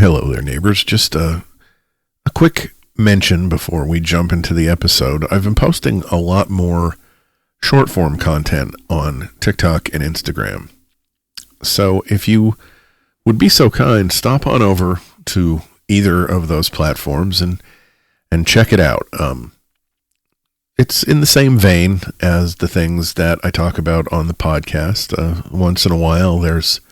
Hello there, neighbors. Just a quick mention before we jump into the episode. I've been posting a lot more short-form content on TikTok and Instagram. So if you would be so kind, stop on over to either of those platforms and check it out. It's in the same vein as the things that I talk about on the podcast. Once in a while, there's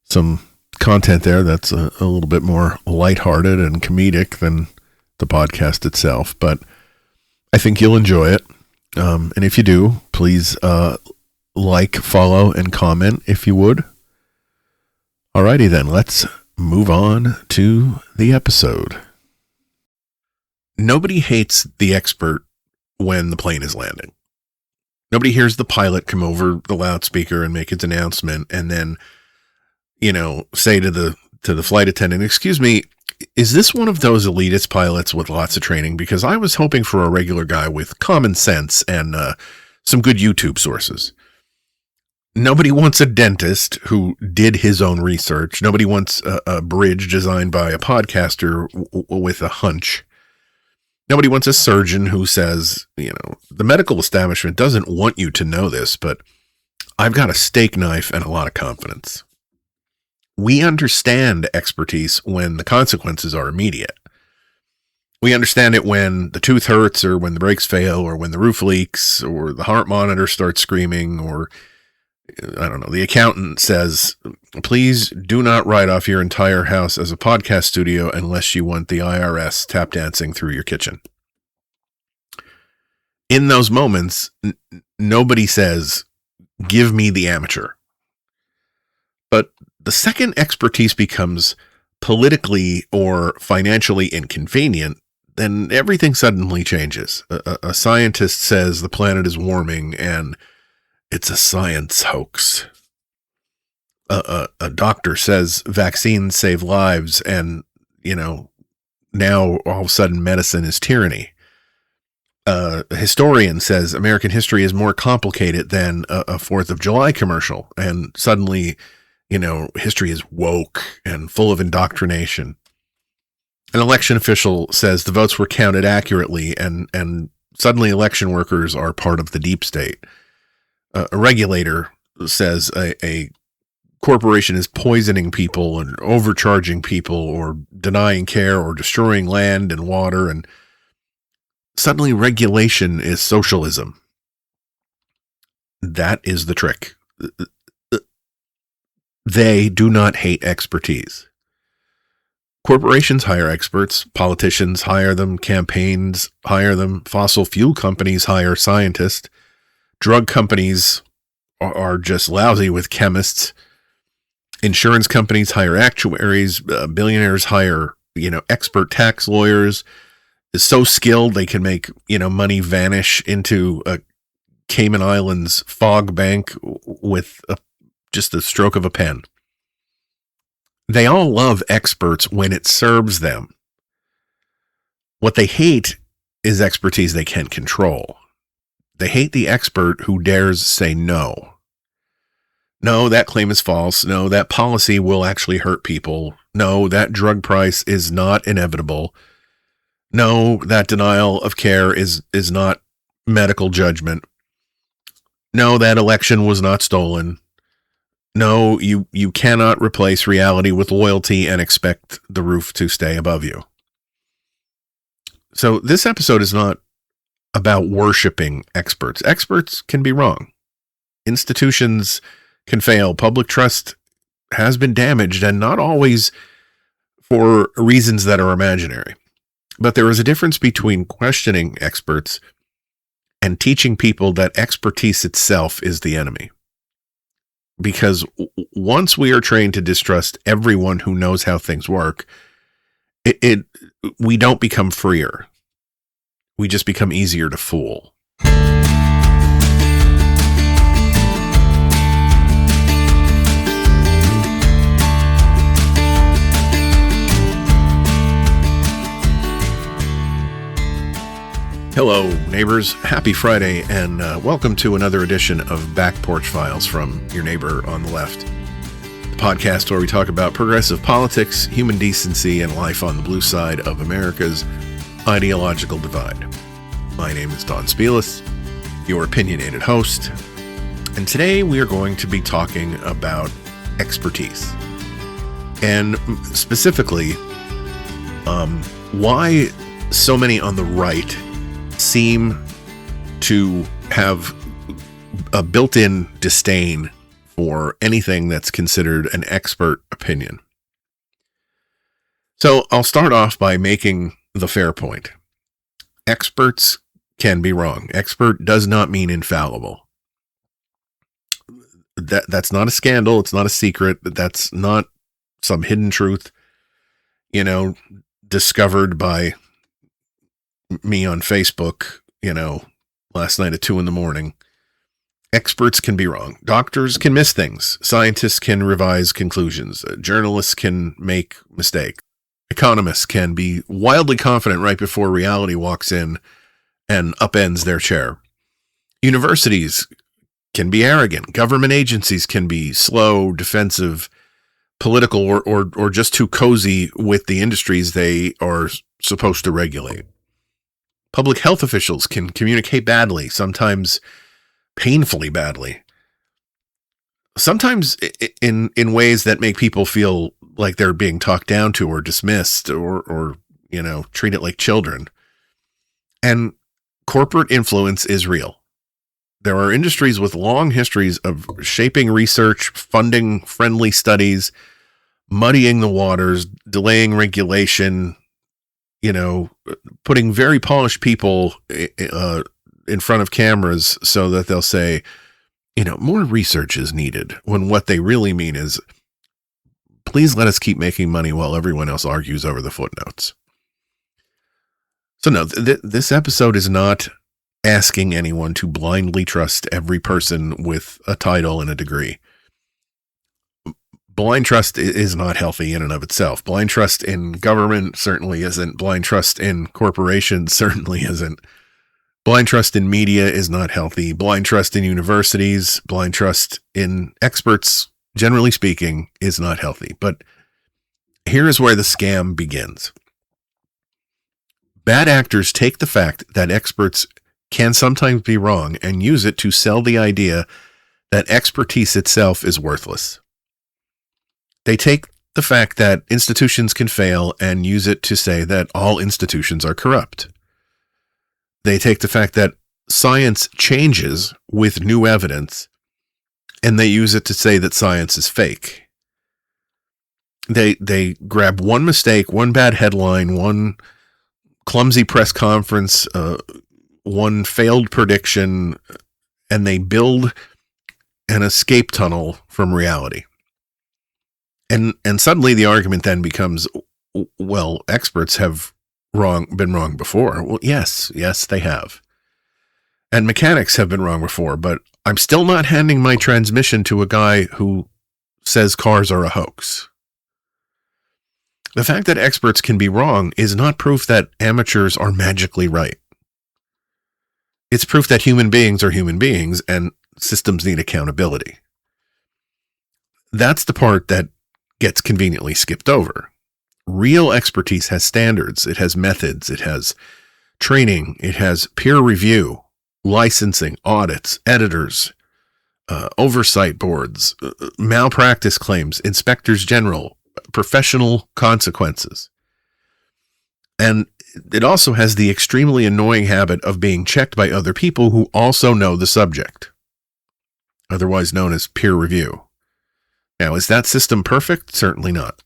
some content there that's a little bit more lighthearted and comedic than the podcast itself, but I think you'll enjoy it. And if you do, please like, follow, and comment if you would. Alrighty then, let's move on to the episode. Nobody hates the expert when the plane is landing. Nobody hears the pilot come over the loudspeaker and make its announcement and then, say to the flight attendant, "Excuse me, is this one of those elitist pilots with lots of training? Because I was hoping for a regular guy with common sense and some good YouTube sources." Nobody wants a dentist who did his own research. Nobody wants a bridge designed by a podcaster with a hunch. Nobody wants a surgeon who says, the medical establishment doesn't want you to know this, but I've got a steak knife and a lot of confidence. We understand expertise when the consequences are immediate. We understand it when the tooth hurts or when the brakes fail or when the roof leaks or the heart monitor starts screaming or, the accountant says, "Please do not write off your entire house as a podcast studio unless you want the IRS tap dancing through your kitchen." In those moments, nobody says, "Give me the amateur." But the second expertise becomes politically or financially inconvenient, then everything suddenly changes. A scientist says the planet is warming and it's a science hoax. A doctor says vaccines save lives and, now all of a sudden medicine is tyranny. A historian says American history is more complicated than a 4th of July commercial. And suddenly, history is woke and full of indoctrination. An election official says the votes were counted accurately and suddenly election workers are part of the deep state. A regulator says a corporation is poisoning people and overcharging people or denying care or destroying land and water, and suddenly regulation is socialism. That is the trick. They do not hate expertise. Corporations hire experts, politicians hire them, campaigns hire them, fossil fuel companies hire scientists. Drug companies are just lousy with chemists. Insurance companies hire actuaries. Billionaires hire, expert tax lawyers. Is so skilled they can make, money vanish into a Cayman Islands fog bank with just the stroke of a pen. They all love experts when it serves them. What they hate is expertise they can control. They hate the expert who dares say no. No, that claim is false. No, that policy will actually hurt people. No, that drug price is not inevitable. No, that denial of care is not medical judgment. No, that election was not stolen. No, you cannot replace reality with loyalty and expect the roof to stay above you. So this episode is not about worshiping experts. Experts can be wrong. Institutions can fail. Public trust has been damaged, and not always for reasons that are imaginary. But there is a difference between questioning experts and teaching people that expertise itself is the enemy. Because once we are trained to distrust everyone who knows how things work, we don't become freer. We just become easier to fool. Hello, neighbors. Happy Friday, and welcome to another edition of Back Porch Files from your neighbor on the left. podcast where we talk about progressive politics, human decency, and life on the blue side of America's ideological divide. My name is Don Spielis, your opinionated host, and today we are going to be talking about expertise, and specifically why so many on the right seem to have a built-in disdain for anything that's considered an expert opinion. So I'll start off by making the fair point. Experts can be wrong. Expert does not mean infallible. That's not a scandal. It's not a secret. That's not some hidden truth, discovered by me on Facebook, last night at 2 a.m. Experts can be wrong. Doctors can miss things. Scientists can revise conclusions. Journalists can make mistakes. Economists can be wildly confident right before reality walks in and upends their chair. Universities can be arrogant. Government agencies can be slow, defensive, political, or just too cozy with the industries they are supposed to regulate. Public health officials can communicate badly, sometimes painfully badly. Sometimes in ways that make people feel like they're being talked down to or dismissed or treated like children. And corporate influence is real. There are industries with long histories of shaping research, funding friendly studies, muddying the waters, delaying regulation, putting very polished people in front of cameras so that they'll say, more research is needed, when what they really mean is, please let us keep making money while everyone else argues over the footnotes. So no, this episode is not asking anyone to blindly trust every person with a title and a degree. Blind trust is not healthy in and of itself. Blind trust in government certainly isn't. Blind trust in corporations certainly isn't. Blind trust in media is not healthy. Blind trust in universities, blind trust in experts, generally speaking, is not healthy. But here is where the scam begins. Bad actors take the fact that experts can sometimes be wrong and use it to sell the idea that expertise itself is worthless. They take the fact that institutions can fail and use it to say that all institutions are corrupt. They take the fact that science changes with new evidence, and they use it to say that science is fake. They grab one mistake, one bad headline, one clumsy press conference, one failed prediction, and they build an escape tunnel from reality. And suddenly the argument then becomes, well, experts have been wrong before. Well, yes, they have. And mechanics have been wrong before, but I'm still not handing my transmission to a guy who says cars are a hoax. The fact that experts can be wrong is not proof that amateurs are magically right. It's proof that human beings are human beings and systems need accountability. That's the part that gets conveniently skipped over. Real expertise has standards, it has methods, it has training, it has peer review, licensing, audits, editors, oversight boards, malpractice claims, inspectors general, professional consequences. And it also has the extremely annoying habit of being checked by other people who also know the subject, otherwise known as peer review. Now, is that system perfect? Certainly not.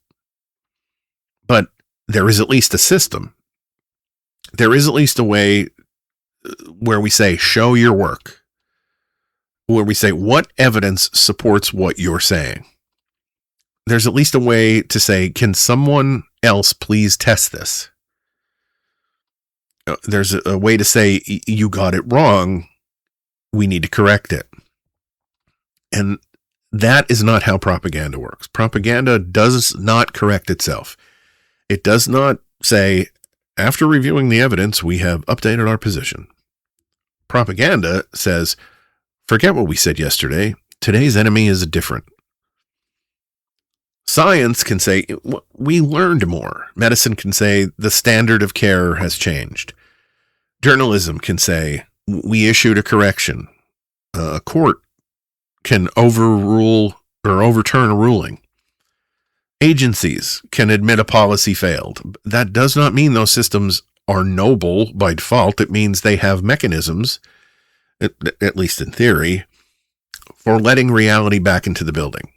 But there is at least a system. There is at least a way where we say, show your work. Where we say, what evidence supports what you're saying? There's at least a way to say, can someone else please test this? There's a way to say, you got it wrong. We need to correct it. And that is not how propaganda works. Propaganda does not correct itself. It does not say, after reviewing the evidence, we have updated our position. Propaganda says, forget what we said yesterday. Today's enemy is different. Science can say, we learned more. Medicine can say, the standard of care has changed. Journalism can say, we issued a correction. A court can overrule or overturn a ruling. Agencies can admit a policy failed. That does not mean those systems are noble by default. It means they have mechanisms, at least in theory, for letting reality back into the building.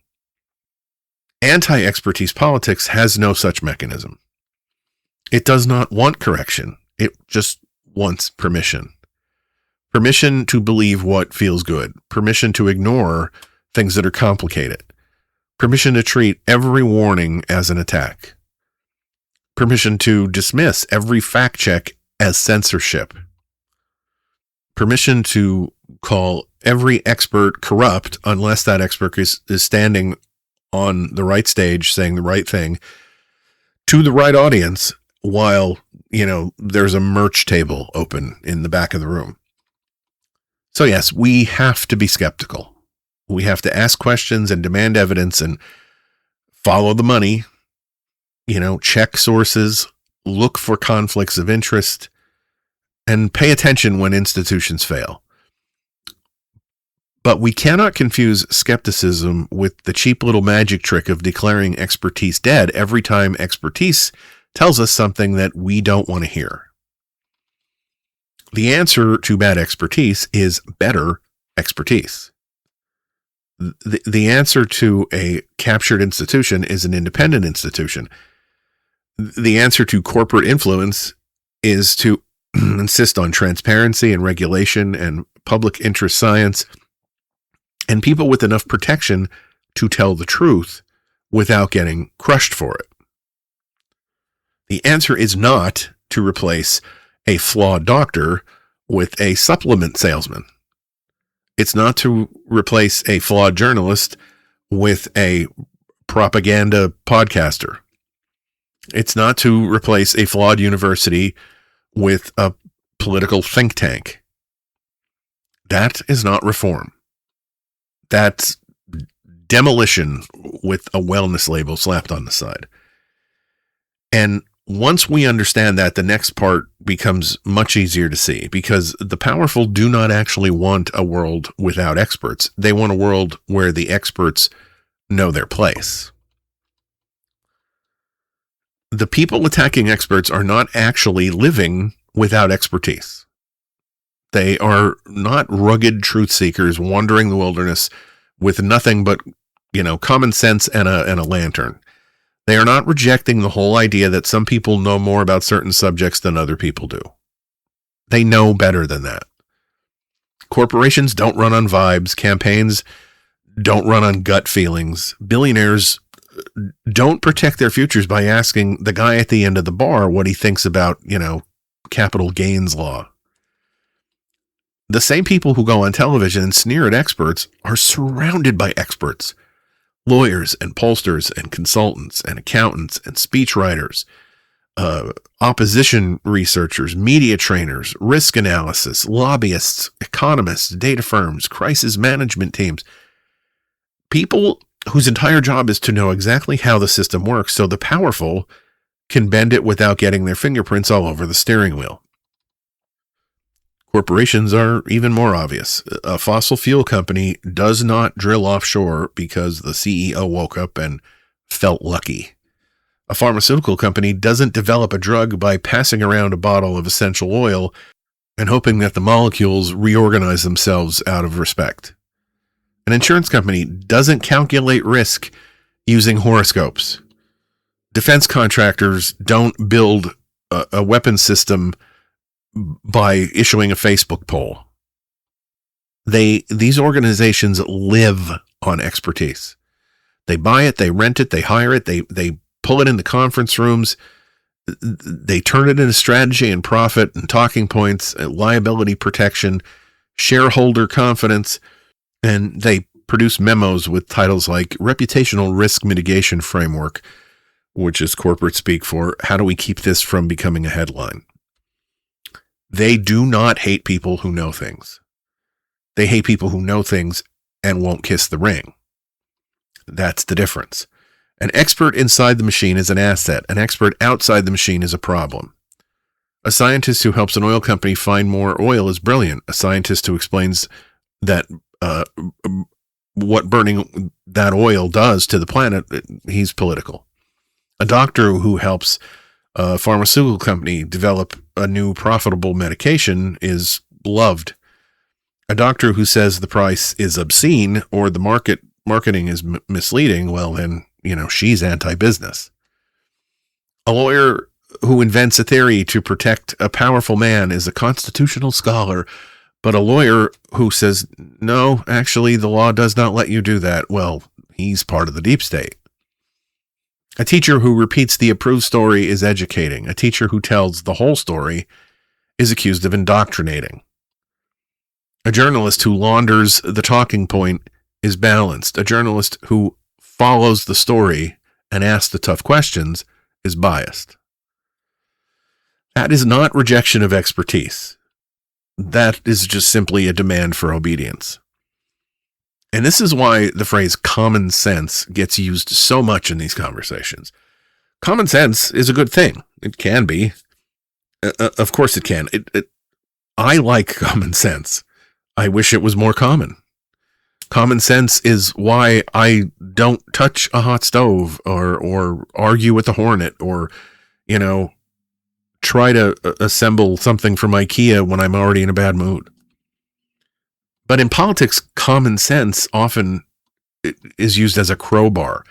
Anti-expertise politics has no such mechanism. It does not want correction. It just wants permission. Permission to believe what feels good. Permission to ignore things that are complicated. Permission to treat every warning as an attack. Permission to dismiss every fact check as censorship. Permission to call every expert corrupt unless that expert is standing on the right stage saying the right thing to the right audience while, there's a merch table open in the back of the room. So yes, we have to be skeptical. We have to ask questions and demand evidence and follow the money, check sources, look for conflicts of interest, and pay attention when institutions fail. But we cannot confuse skepticism with the cheap little magic trick of declaring expertise dead every time expertise tells us something that we don't want to hear. The answer to bad expertise is better expertise. The answer to a captured institution is an independent institution. The answer to corporate influence is to insist on transparency and regulation and public interest science and people with enough protection to tell the truth without getting crushed for it. The answer is not to replace a flawed doctor with a supplement salesman. It's not to replace a flawed journalist with a propaganda podcaster. It's not to replace a flawed university with a political think tank. That is not reform. That's demolition with a wellness label slapped on the side. And once we understand that, the next part becomes much easier to see, because the powerful do not actually want a world without experts. They want a world where the experts know their place. The people attacking experts are not actually living without expertise. They are not rugged truth seekers wandering the wilderness with nothing but, common sense and a lantern. They are not rejecting the whole idea that some people know more about certain subjects than other people do. They know better than that. Corporations don't run on vibes. Campaigns don't run on gut feelings. Billionaires don't protect their futures by asking the guy at the end of the bar what he thinks about, capital gains law. The same people who go on television and sneer at experts are surrounded by experts. Lawyers and pollsters and consultants and accountants and speechwriters, opposition researchers, media trainers, risk analysis, lobbyists, economists, data firms, crisis management teams. People whose entire job is to know exactly how the system works so the powerful can bend it without getting their fingerprints all over the steering wheel. Corporations are even more obvious. A fossil fuel company does not drill offshore because the CEO woke up and felt lucky. A pharmaceutical company doesn't develop a drug by passing around a bottle of essential oil and hoping that the molecules reorganize themselves out of respect. An insurance company doesn't calculate risk using horoscopes. Defense contractors don't build a weapons system by issuing a Facebook poll. These organizations live on expertise. They buy it, they rent it, they hire it, they pull it into conference rooms, they turn it into strategy and profit and talking points, liability protection, shareholder confidence, and they produce memos with titles like Reputational Risk Mitigation Framework, which is corporate speak for how do we keep this from becoming a headline. They do not hate people who know things. They hate people who know things and won't kiss the ring. That's the difference. An expert inside the machine is an asset. An expert outside the machine is a problem. A scientist who helps an oil company find more oil is brilliant. A scientist who explains that what burning that oil does to the planet, he's political. A doctor who helps a pharmaceutical company develop a new profitable medication is loved. A doctor who says the price is obscene or the marketing is misleading, well, then, she's anti-business. A lawyer who invents a theory to protect a powerful man is a constitutional scholar, but a lawyer who says, no, actually, the law does not let you do that, well, he's part of the deep state. A teacher who repeats the approved story is educating. A teacher who tells the whole story is accused of indoctrinating. A journalist who launders the talking point is balanced. A journalist who follows the story and asks the tough questions is biased. That is not rejection of expertise. That is just simply a demand for obedience. And this is why the phrase common sense gets used so much in these conversations. Common sense is a good thing. It can be. Of course it can. I like common sense. I wish it was more common. Common sense is why I don't touch a hot stove or argue with a hornet or, try to assemble something from IKEA when I'm already in a bad mood. But in politics, common sense often is used as a crowbar.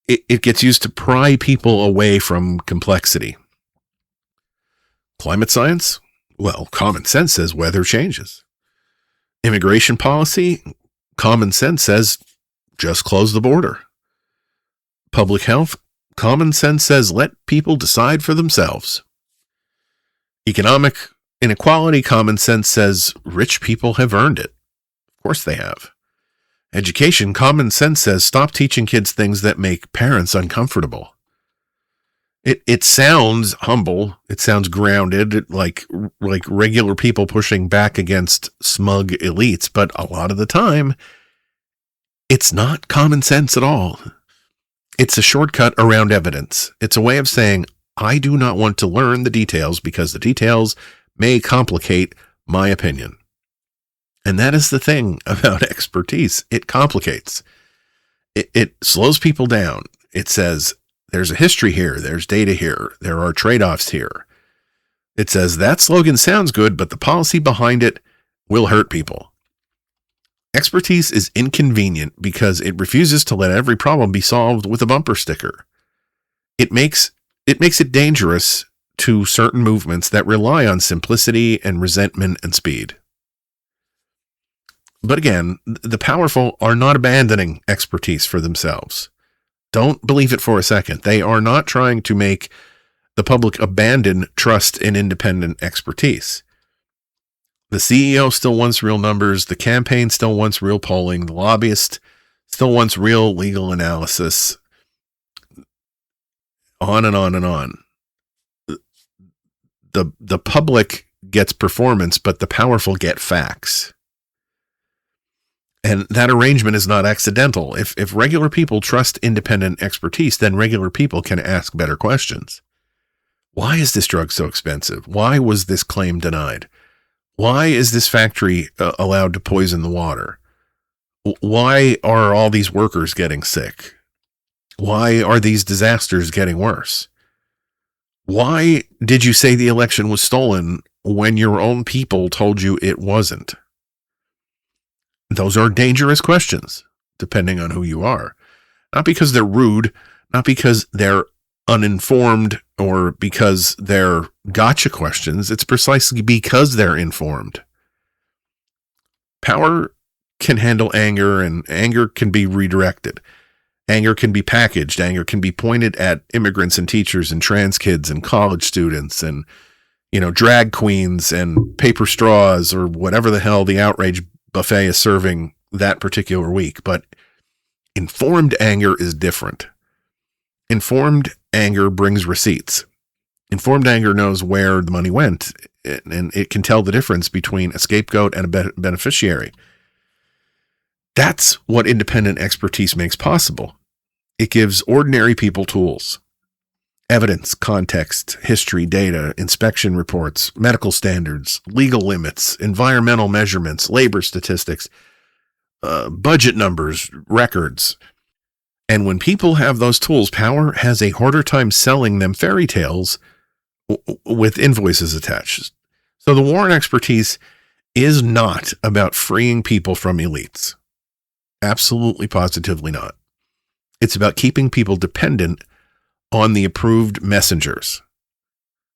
It gets used to pry people away from complexity. Climate science? Well, common sense says weather changes. Immigration policy? Common sense says just close the border. Public health? Common sense says let people decide for themselves. Economic inequality, common sense says rich people have earned it. Of course they have. Education, common sense says stop teaching kids things that make parents uncomfortable. It sounds humble. It sounds grounded, like regular people pushing back against smug elites. But a lot of the time, it's not common sense at all. It's a shortcut around evidence. It's a way of saying, I do not want to learn the details because the details may complicate my opinion. And that is the thing about expertise. It complicates. It slows people down. It says, there's a history here. There's data here. There are trade-offs here. It says that slogan sounds good, but the policy behind it will hurt people. Expertise is inconvenient because it refuses to let every problem be solved with a bumper sticker. It makes it dangerous to certain movements that rely on simplicity and resentment and speed. But again, the powerful are not abandoning expertise for themselves. Don't believe it for a second. They are not trying to make the public abandon trust in independent expertise. The CEO still wants real numbers. The campaign still wants real polling. The lobbyist still wants real legal analysis. On and on and on. The public gets performance, but the powerful get facts. And that arrangement is not accidental. If regular people trust independent expertise, then regular people can ask better questions. Why is this drug so expensive? Why was this claim denied? Why is this factory allowed to poison the water? Why are all these workers getting sick? Why are these disasters getting worse? Why did you say the election was stolen when your own people told you it wasn't? Those are dangerous questions, depending on who you are. Not because they're rude, not because they're uninformed, or because they're gotcha questions. It's precisely because they're informed. Power can handle anger, and anger can be redirected. Anger can be packaged. Anger can be pointed at immigrants and teachers and trans kids and college students and, drag queens and paper straws or whatever the hell the outrage buffet is serving that particular week. But informed anger is different. Informed anger brings receipts. Informed anger knows where the money went, and it can tell the difference between a scapegoat and a beneficiary. That's what independent expertise makes possible. It gives ordinary people tools. Evidence, context, history, data, inspection reports, medical standards, legal limits, environmental measurements, labor statistics, budget numbers, records. And when people have those tools, power has a harder time selling them fairy tales with invoices attached. So the war on expertise is not about freeing people from elites. Absolutely, positively not. It's about keeping people dependent on the approved messengers.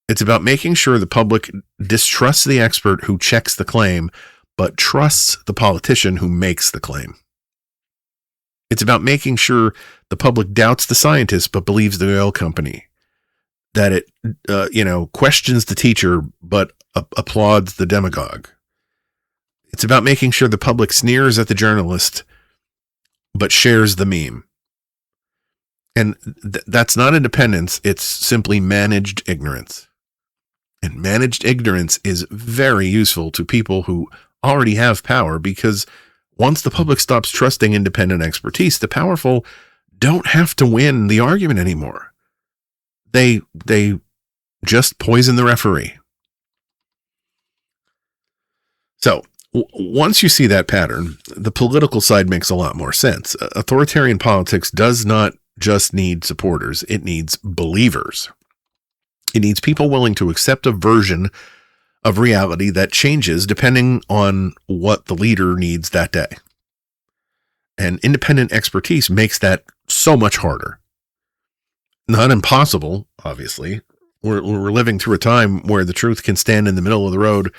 It's about making sure the public distrusts the expert who checks the claim, but trusts the politician who makes the claim. It's about making sure the public doubts the scientist, but believes the oil company. That it, questions the teacher, but applauds the demagogue. It's about making sure the public sneers at the journalist, but shares the meme. And that's not independence. It's simply managed ignorance. And managed ignorance is very useful to people who already have power, because once the public stops trusting independent expertise, the powerful don't have to win the argument anymore. They just poison the referee. So once you see that pattern, the political side makes a lot more sense. Authoritarian politics does not just need supporters. It needs believers. It needs people willing to accept a version of reality that changes depending on what the leader needs that day. And independent expertise makes that so much harder. Not impossible, obviously. We're living through a time where the truth can stand in the middle of the road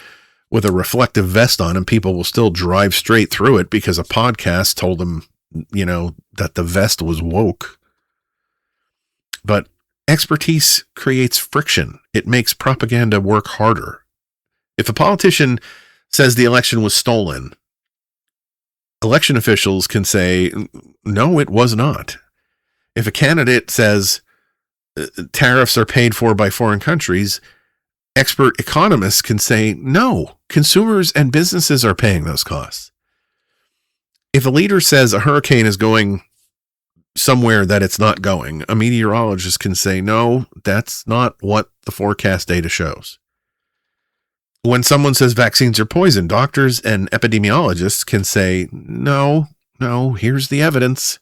with a reflective vest on, and people will still drive straight through it because a podcast told them, that the vest was woke. But expertise creates friction. It makes propaganda work harder. If a politician says the election was stolen, election officials can say, no, it was not. If a candidate says tariffs are paid for by foreign countries, expert economists can say, no, consumers and businesses are paying those costs. If a leader says a hurricane is going somewhere that it's not going, a meteorologist can say, no, that's not what the forecast data shows. When someone says vaccines are poison, doctors and epidemiologists can say, no, here's the evidence.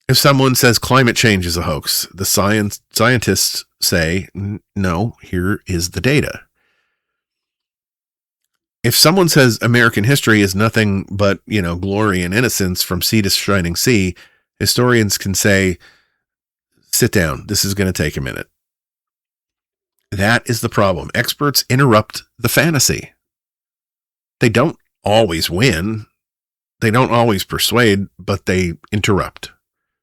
If someone says climate change is a hoax, the scientists say, no, here is the data. If someone says American history is nothing but, glory and innocence from sea to shining sea, historians can say, sit down, this is going to take a minute. That is the problem. Experts interrupt the fantasy. They don't always win. They don't always persuade, but they interrupt.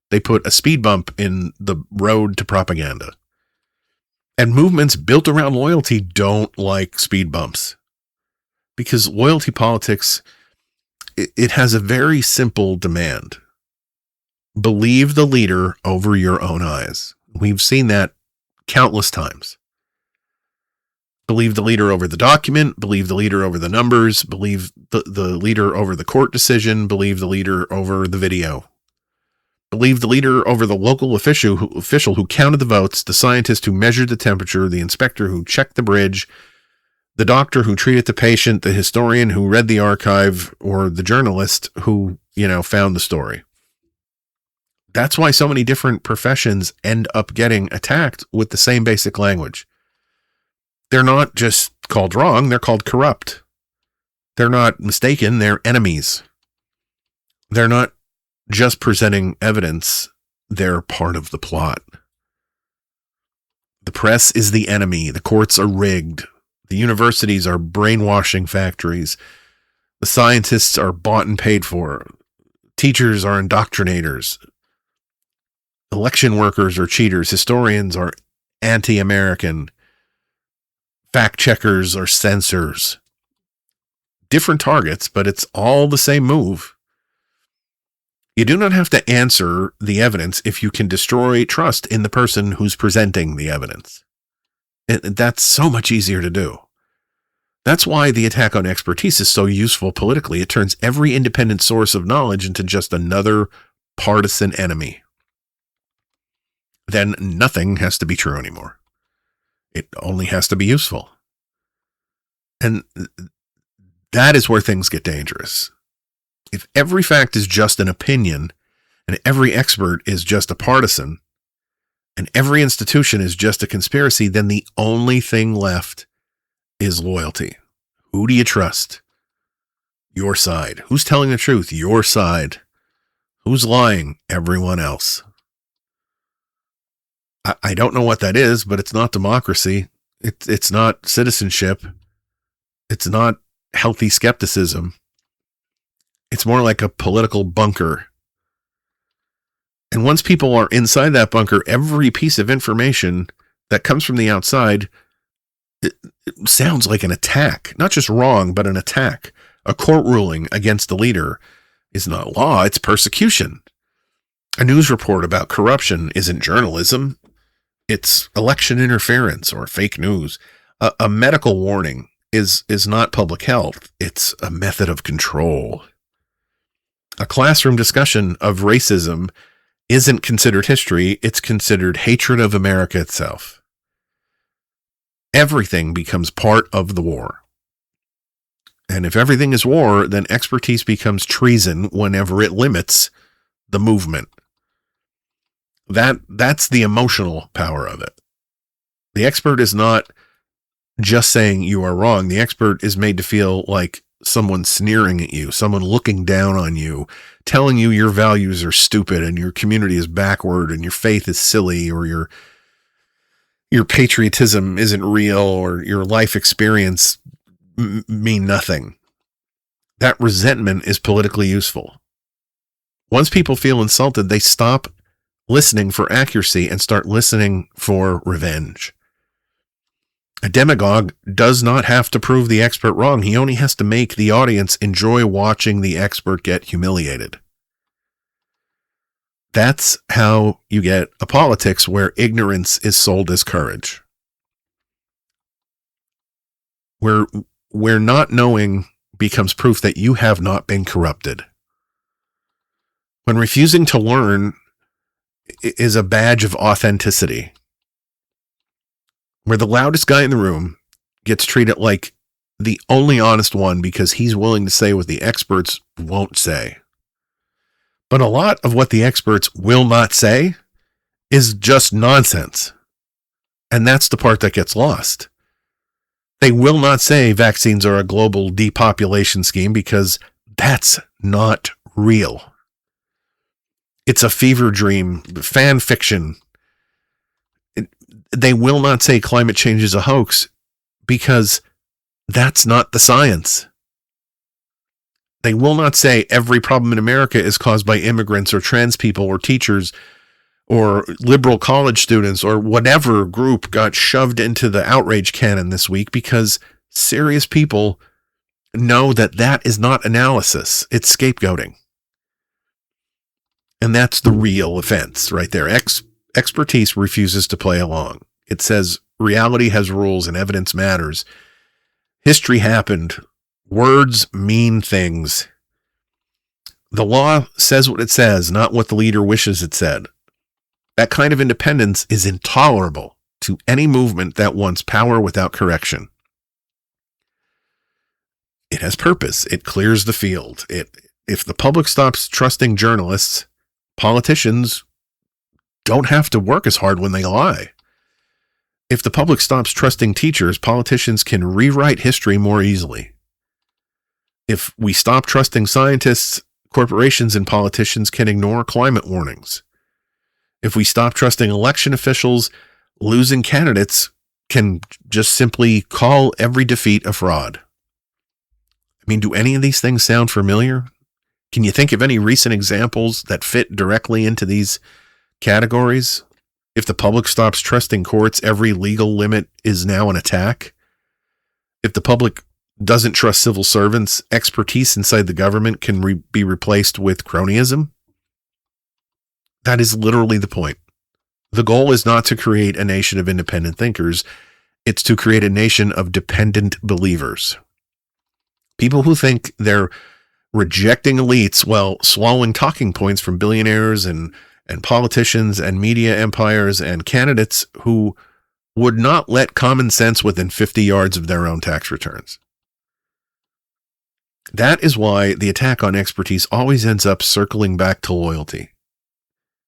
They put a speed bump in the road to propaganda. And movements built around loyalty don't like speed bumps. Because loyalty politics, it has a very simple demand. Believe the leader over your own eyes. We've seen that countless times. Believe the leader over the document, believe the leader over the numbers, believe the leader over the court decision, believe the leader over the video. Believe the leader over the local official who counted the votes, the scientist who measured the temperature, the inspector who checked the bridge, the doctor who treated the patient, the historian who read the archive, or the journalist who, found the story. That's why so many different professions end up getting attacked with the same basic language. They're not just called wrong, they're called corrupt. They're not mistaken, they're enemies. They're not just presenting evidence, they're part of the plot. The press is the enemy, the courts are rigged, the universities are brainwashing factories, the scientists are bought and paid for, teachers are indoctrinators, election workers are cheaters, historians are anti-American, fact checkers are censors. Different targets, but it's all the same move. You do not have to answer the evidence if you can destroy trust in the person who's presenting the evidence. That's so much easier to do. That's why the attack on expertise is so useful politically. It turns every independent source of knowledge into just another partisan enemy. then nothing has to be true anymore. It only has to be useful. And that is where things get dangerous. If every fact is just an opinion, and every expert is just a partisan, and every institution is just a conspiracy, then the only thing left is loyalty. Who do you trust? Your side. Who's telling the truth? Your side. Who's lying? Everyone else. I don't know what that is, but it's not democracy. It's not citizenship. It's not healthy skepticism. It's more like a political bunker. And once people are inside that bunker, every piece of information that comes from the outside, it sounds like an attack. Not just wrong, but an attack. A court ruling against the leader is not law, it's persecution. A news report about corruption isn't journalism. It's election interference or fake news. A medical warning is not public health. It's a method of control. A classroom discussion of racism isn't considered history. It's considered hatred of America itself. Everything becomes part of the war. And if everything is war, then expertise becomes treason whenever it limits the movement. That's the emotional power of it. The expert is not just saying you are wrong. The expert is made to feel like someone sneering at you, someone looking down on you, telling you your values are stupid and your community is backward and your faith is silly, or your patriotism isn't real, or your life experience mean nothing. That resentment is politically useful. Once people feel insulted, they stop listening for accuracy and start listening for revenge. A demagogue does not have to prove the expert wrong. He only has to make the audience enjoy watching the expert get humiliated. That's how you get a politics where ignorance is sold as courage. Where not knowing becomes proof that you have not been corrupted. When refusing to learn is a badge of authenticity. Where the loudest guy in the room gets treated like the only honest one because he's willing to say what the experts won't say. But a lot of what the experts will not say is just nonsense. And that's the part that gets lost. They will not say vaccines are a global depopulation scheme because that's not real. It's a fever dream, fan fiction. They will not say climate change is a hoax because that's not the science. They will not say every problem in America is caused by immigrants or trans people or teachers or liberal college students or whatever group got shoved into the outrage cannon this week, because serious people know that that is not analysis. It's scapegoating. And that's the real offense right there. Expertise refuses to play along. It says reality has rules and evidence matters. History happened. Words mean things. The law says what it says, not what the leader wishes it said. That kind of independence is intolerable to any movement that wants power without correction. It has purpose. It clears the field. If the public stops trusting journalists, politicians don't have to work as hard when they lie. If the public stops trusting teachers, politicians can rewrite history more easily. If we stop trusting scientists, corporations and politicians can ignore climate warnings. If we stop trusting election officials, losing candidates can just simply call every defeat a fraud. I mean, do any of these things sound familiar? Can you think of any recent examples that fit directly into these categories? If the public stops trusting courts, every legal limit is now an attack. If the public doesn't trust civil servants, expertise inside the government can be replaced with cronyism. That is literally the point. The goal is not to create a nation of independent thinkers. It's to create a nation of dependent believers. People who think they're rejecting elites while swallowing talking points from billionaires and and politicians and media empires and candidates who would not let common sense within 50 yards of their own tax returns. That is why the attack on expertise always ends up circling back to loyalty.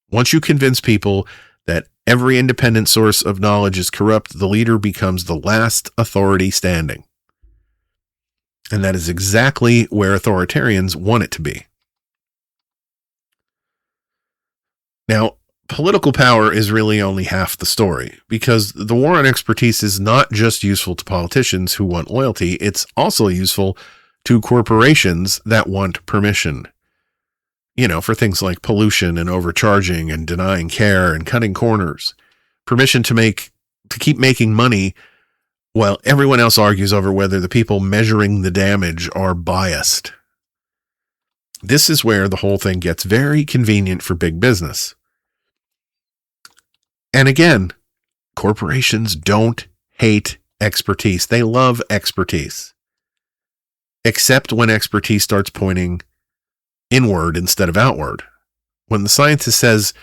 Once you convince people that every independent source of knowledge is corrupt, the leader becomes the last authority standing. And that is exactly where authoritarians want it to be. Now, political power is really only half the story, because the war on expertise is not just useful to politicians who want loyalty, it's also useful to corporations that want permission. For things like pollution and overcharging and denying care and cutting corners. Permission to keep making money while everyone else argues over whether the people measuring the damage are biased. This is where the whole thing gets very convenient for big business. And again, corporations don't hate expertise. They love expertise. Except when expertise starts pointing inward instead of outward. When the scientist says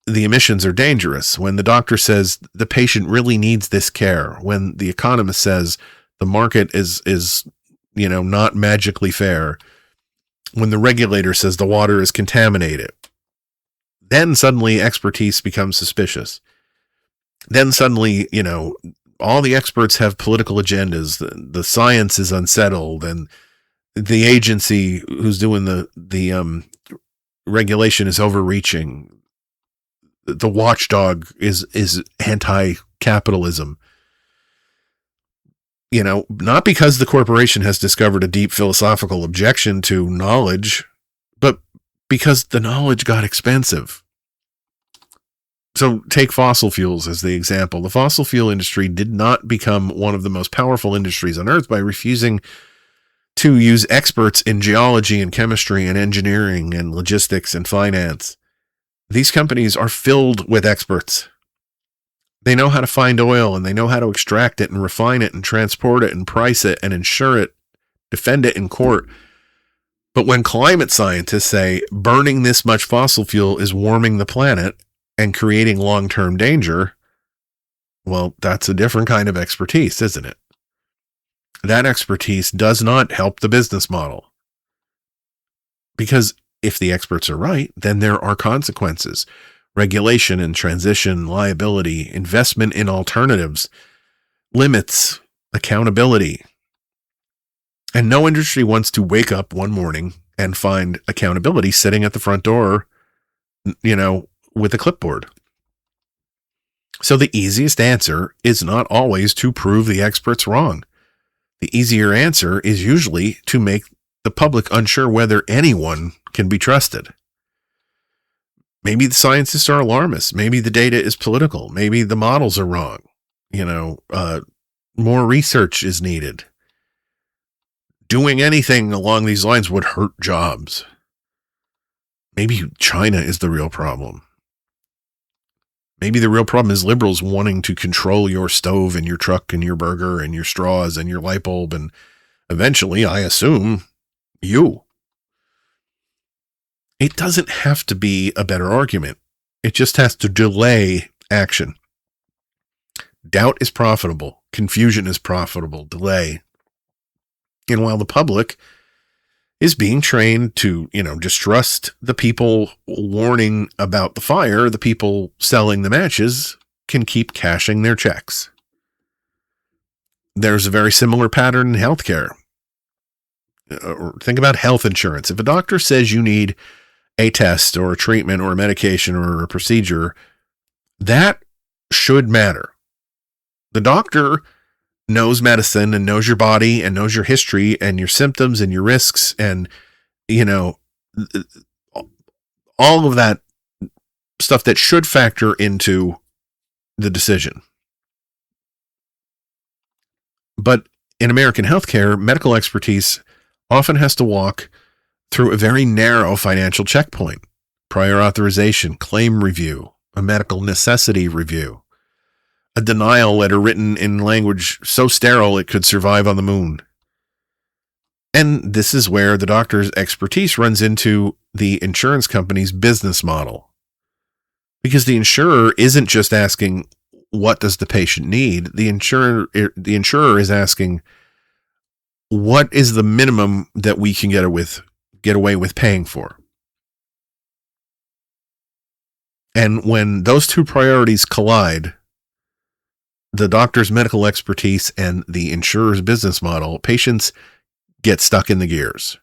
the emissions are dangerous, when the doctor says the patient really needs this care, when the economist says the market is not magically fair, when the regulator says the water is contaminated, then suddenly expertise becomes suspicious. Then suddenly, all the experts have political agendas. The science is unsettled, and the agency who's doing the regulation is overreaching. The watchdog is anti-capitalism. Not because the corporation has discovered a deep philosophical objection to knowledge, but because the knowledge got expensive. So take fossil fuels as the example. The fossil fuel industry did not become one of the most powerful industries on earth by refusing to use experts in geology and chemistry and engineering and logistics and finance. These companies are filled with experts. They know how to find oil, and they know how to extract it and refine it and transport it and price it and insure it, defend it in court. But when climate scientists say burning this much fossil fuel is warming the planet and creating long-term danger, well, that's a different kind of expertise, isn't it? That expertise does not help the business model. Because if the experts are right, then there are consequences. Regulation and transition, liability, investment in alternatives, limits, accountability. And no industry wants to wake up one morning and find accountability sitting at the front door, with a clipboard. So the easiest answer is not always to prove the experts wrong. The easier answer is usually to make the public unsure whether anyone can be trusted. Maybe the scientists are alarmists. Maybe the data is political. Maybe the models are wrong. More research is needed. Doing anything along these lines would hurt jobs. Maybe China is the real problem. Maybe the real problem is liberals wanting to control your stove and your truck and your burger and your straws and your light bulb and eventually, I assume, you. It doesn't have to be a better argument. It just has to delay action. Doubt is profitable. Confusion is profitable. Delay. And while the public is being trained to, distrust the people warning about the fire, the people selling the matches can keep cashing their checks. There's a very similar pattern in healthcare. Think about health insurance. If a doctor says you need a test or a treatment or a medication or a procedure, that should matter. The doctor knows medicine and knows your body and knows your history and your symptoms and your risks and, all of that stuff that should factor into the decision. But in American healthcare, medical expertise often has to walk through a very narrow financial checkpoint: prior authorization, claim review, a medical necessity review, a denial letter written in language so sterile it could survive on the moon. And this is where the doctor's expertise runs into the insurance company's business model. Because the insurer isn't just asking, what does the patient need? The insurer is asking, what is the minimum that we can get away with paying for? And when those two priorities collide, the doctor's medical expertise and the insurer's business model, patients get stuck in the gears.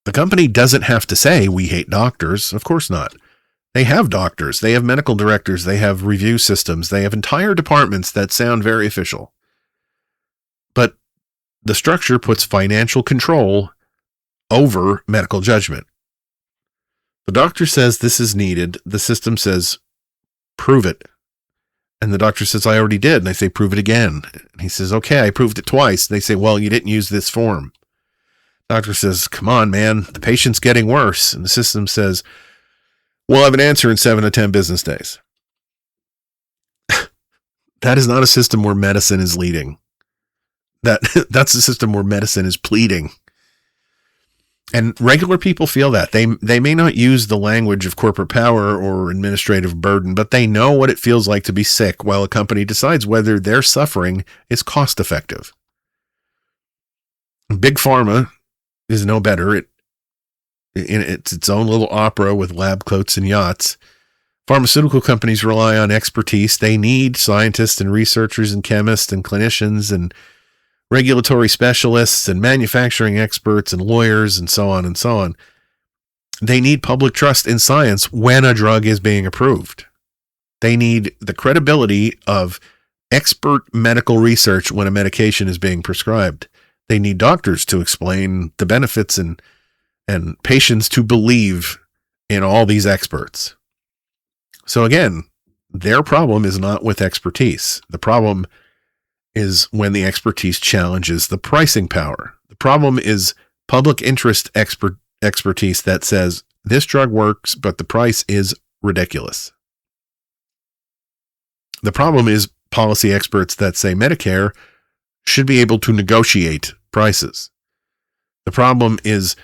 The company doesn't have to say, we hate doctors. Of course not. They have doctors. They have medical directors. They have review systems. They have entire departments that sound very official. But the structure puts financial control over medical judgment. The doctor says this is needed. The system says, prove it. And the doctor says, I already did. And they say, prove it again. And he says, okay, I proved it twice. They say, well, you didn't use this form. Doctor says, come on, man, the patient's getting worse. And the system says, we'll have an answer in 7 to 10 business days. That is not a system where medicine is leading. That's a system where medicine is pleading. And regular people feel that. They may not use the language of corporate power or administrative burden, but they know what it feels like to be sick while a company decides whether their suffering is cost effective. Big Pharma is no better. It's its own little opera with lab coats and yachts. Pharmaceutical companies rely on expertise. They need scientists and researchers and chemists and clinicians and regulatory specialists and manufacturing experts and lawyers and so on and so on. They need public trust in science when a drug is being approved. They need the credibility of expert medical research when a medication is being prescribed. They need doctors to explain the benefits and patients to believe in all these experts. So again, their problem is not with expertise. The problem is when the expertise challenges the pricing power. The problem is public interest expertise that says this drug works, but the price is ridiculous. The problem is policy experts that say Medicare should be able to negotiate prices. The problem is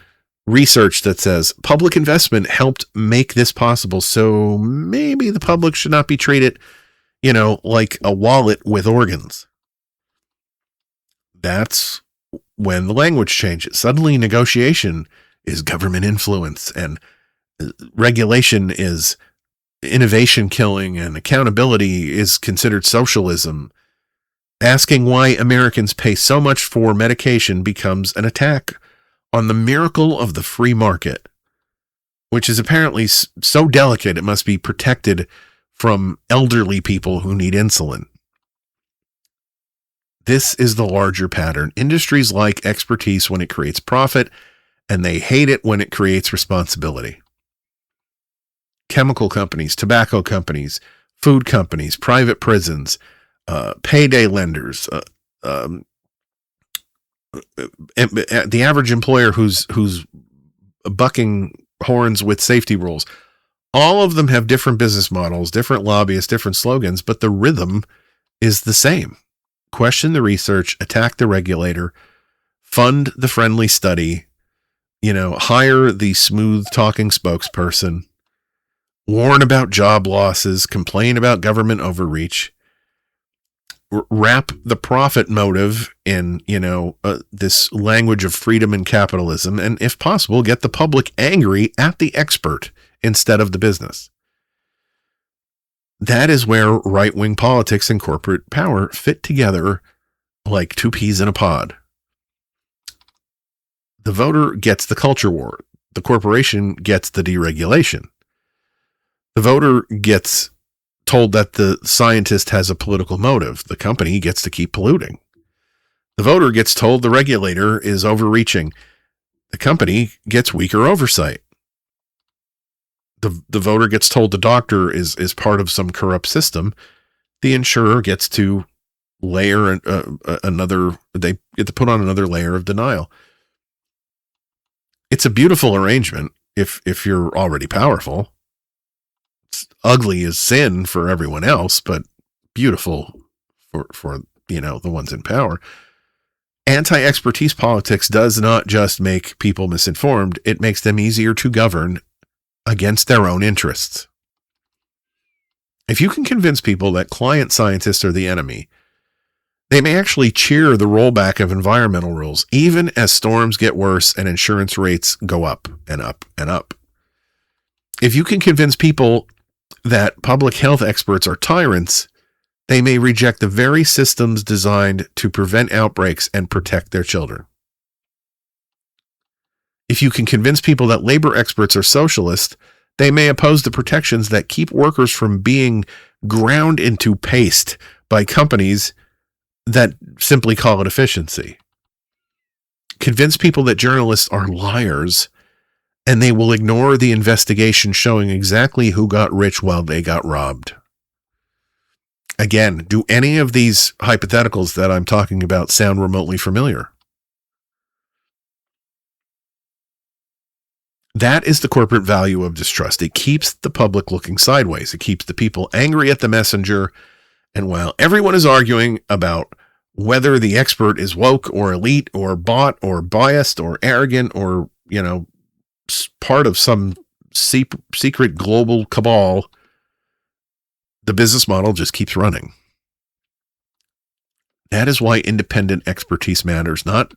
research that says public investment helped make this possible, so maybe the public should not be treated, like a wallet with organs. That's when the language changes. Suddenly negotiation is government influence and regulation is innovation killing and accountability is considered socialism. Asking why Americans pay so much for medication becomes an attack on the miracle of the free market, which is apparently so delicate it must be protected from elderly people who need insulin. This is the larger pattern. Industries like expertise when it creates profit, and they hate it when it creates responsibility. Chemical companies, tobacco companies, food companies, private prisons, payday lenders, the average employer who's bucking horns with safety rules. All of them have different business models, different lobbyists, different slogans, but the rhythm is the same. Question the research, attack the regulator, fund the friendly study, hire the smooth talking spokesperson, warn about job losses, complain about government overreach, wrap the profit motive in, this language of freedom and capitalism, and if possible, get the public angry at the expert instead of the business. That is where right-wing politics and corporate power fit together like two peas in a pod. The voter gets the culture war. The corporation gets the deregulation. The voter gets told that the scientist has a political motive. The company gets to keep polluting. The voter gets told the regulator is overreaching. The company gets weaker oversight. The voter gets told the doctor is part of some corrupt system. The insurer gets to layer they get to put on another layer of denial. It's a beautiful arrangement if you're already powerful. It's ugly as sin for everyone else, but beautiful for the ones in power. Anti-expertise politics does not just make people misinformed, it makes them easier to govern against their own interests. If you can convince people that client scientists are the enemy, they may actually cheer the rollback of environmental rules, even as storms get worse and insurance rates go up and up and up. If you can convince people that public health experts are tyrants, they may reject the very systems designed to prevent outbreaks and protect their children. If you can convince people that labor experts are socialist, they may oppose the protections that keep workers from being ground into paste by companies that simply call it efficiency. Convince people that journalists are liars, and they will ignore the investigation showing exactly who got rich while they got robbed. Again, do any of these hypotheticals that I'm talking about sound remotely familiar? That is the corporate value of distrust. It keeps the public looking sideways. It keeps the people angry at the messenger. And while everyone is arguing about whether the expert is woke or elite or bought or biased or arrogant or, part of some secret global cabal, the business model just keeps running. That is why independent expertise matters, not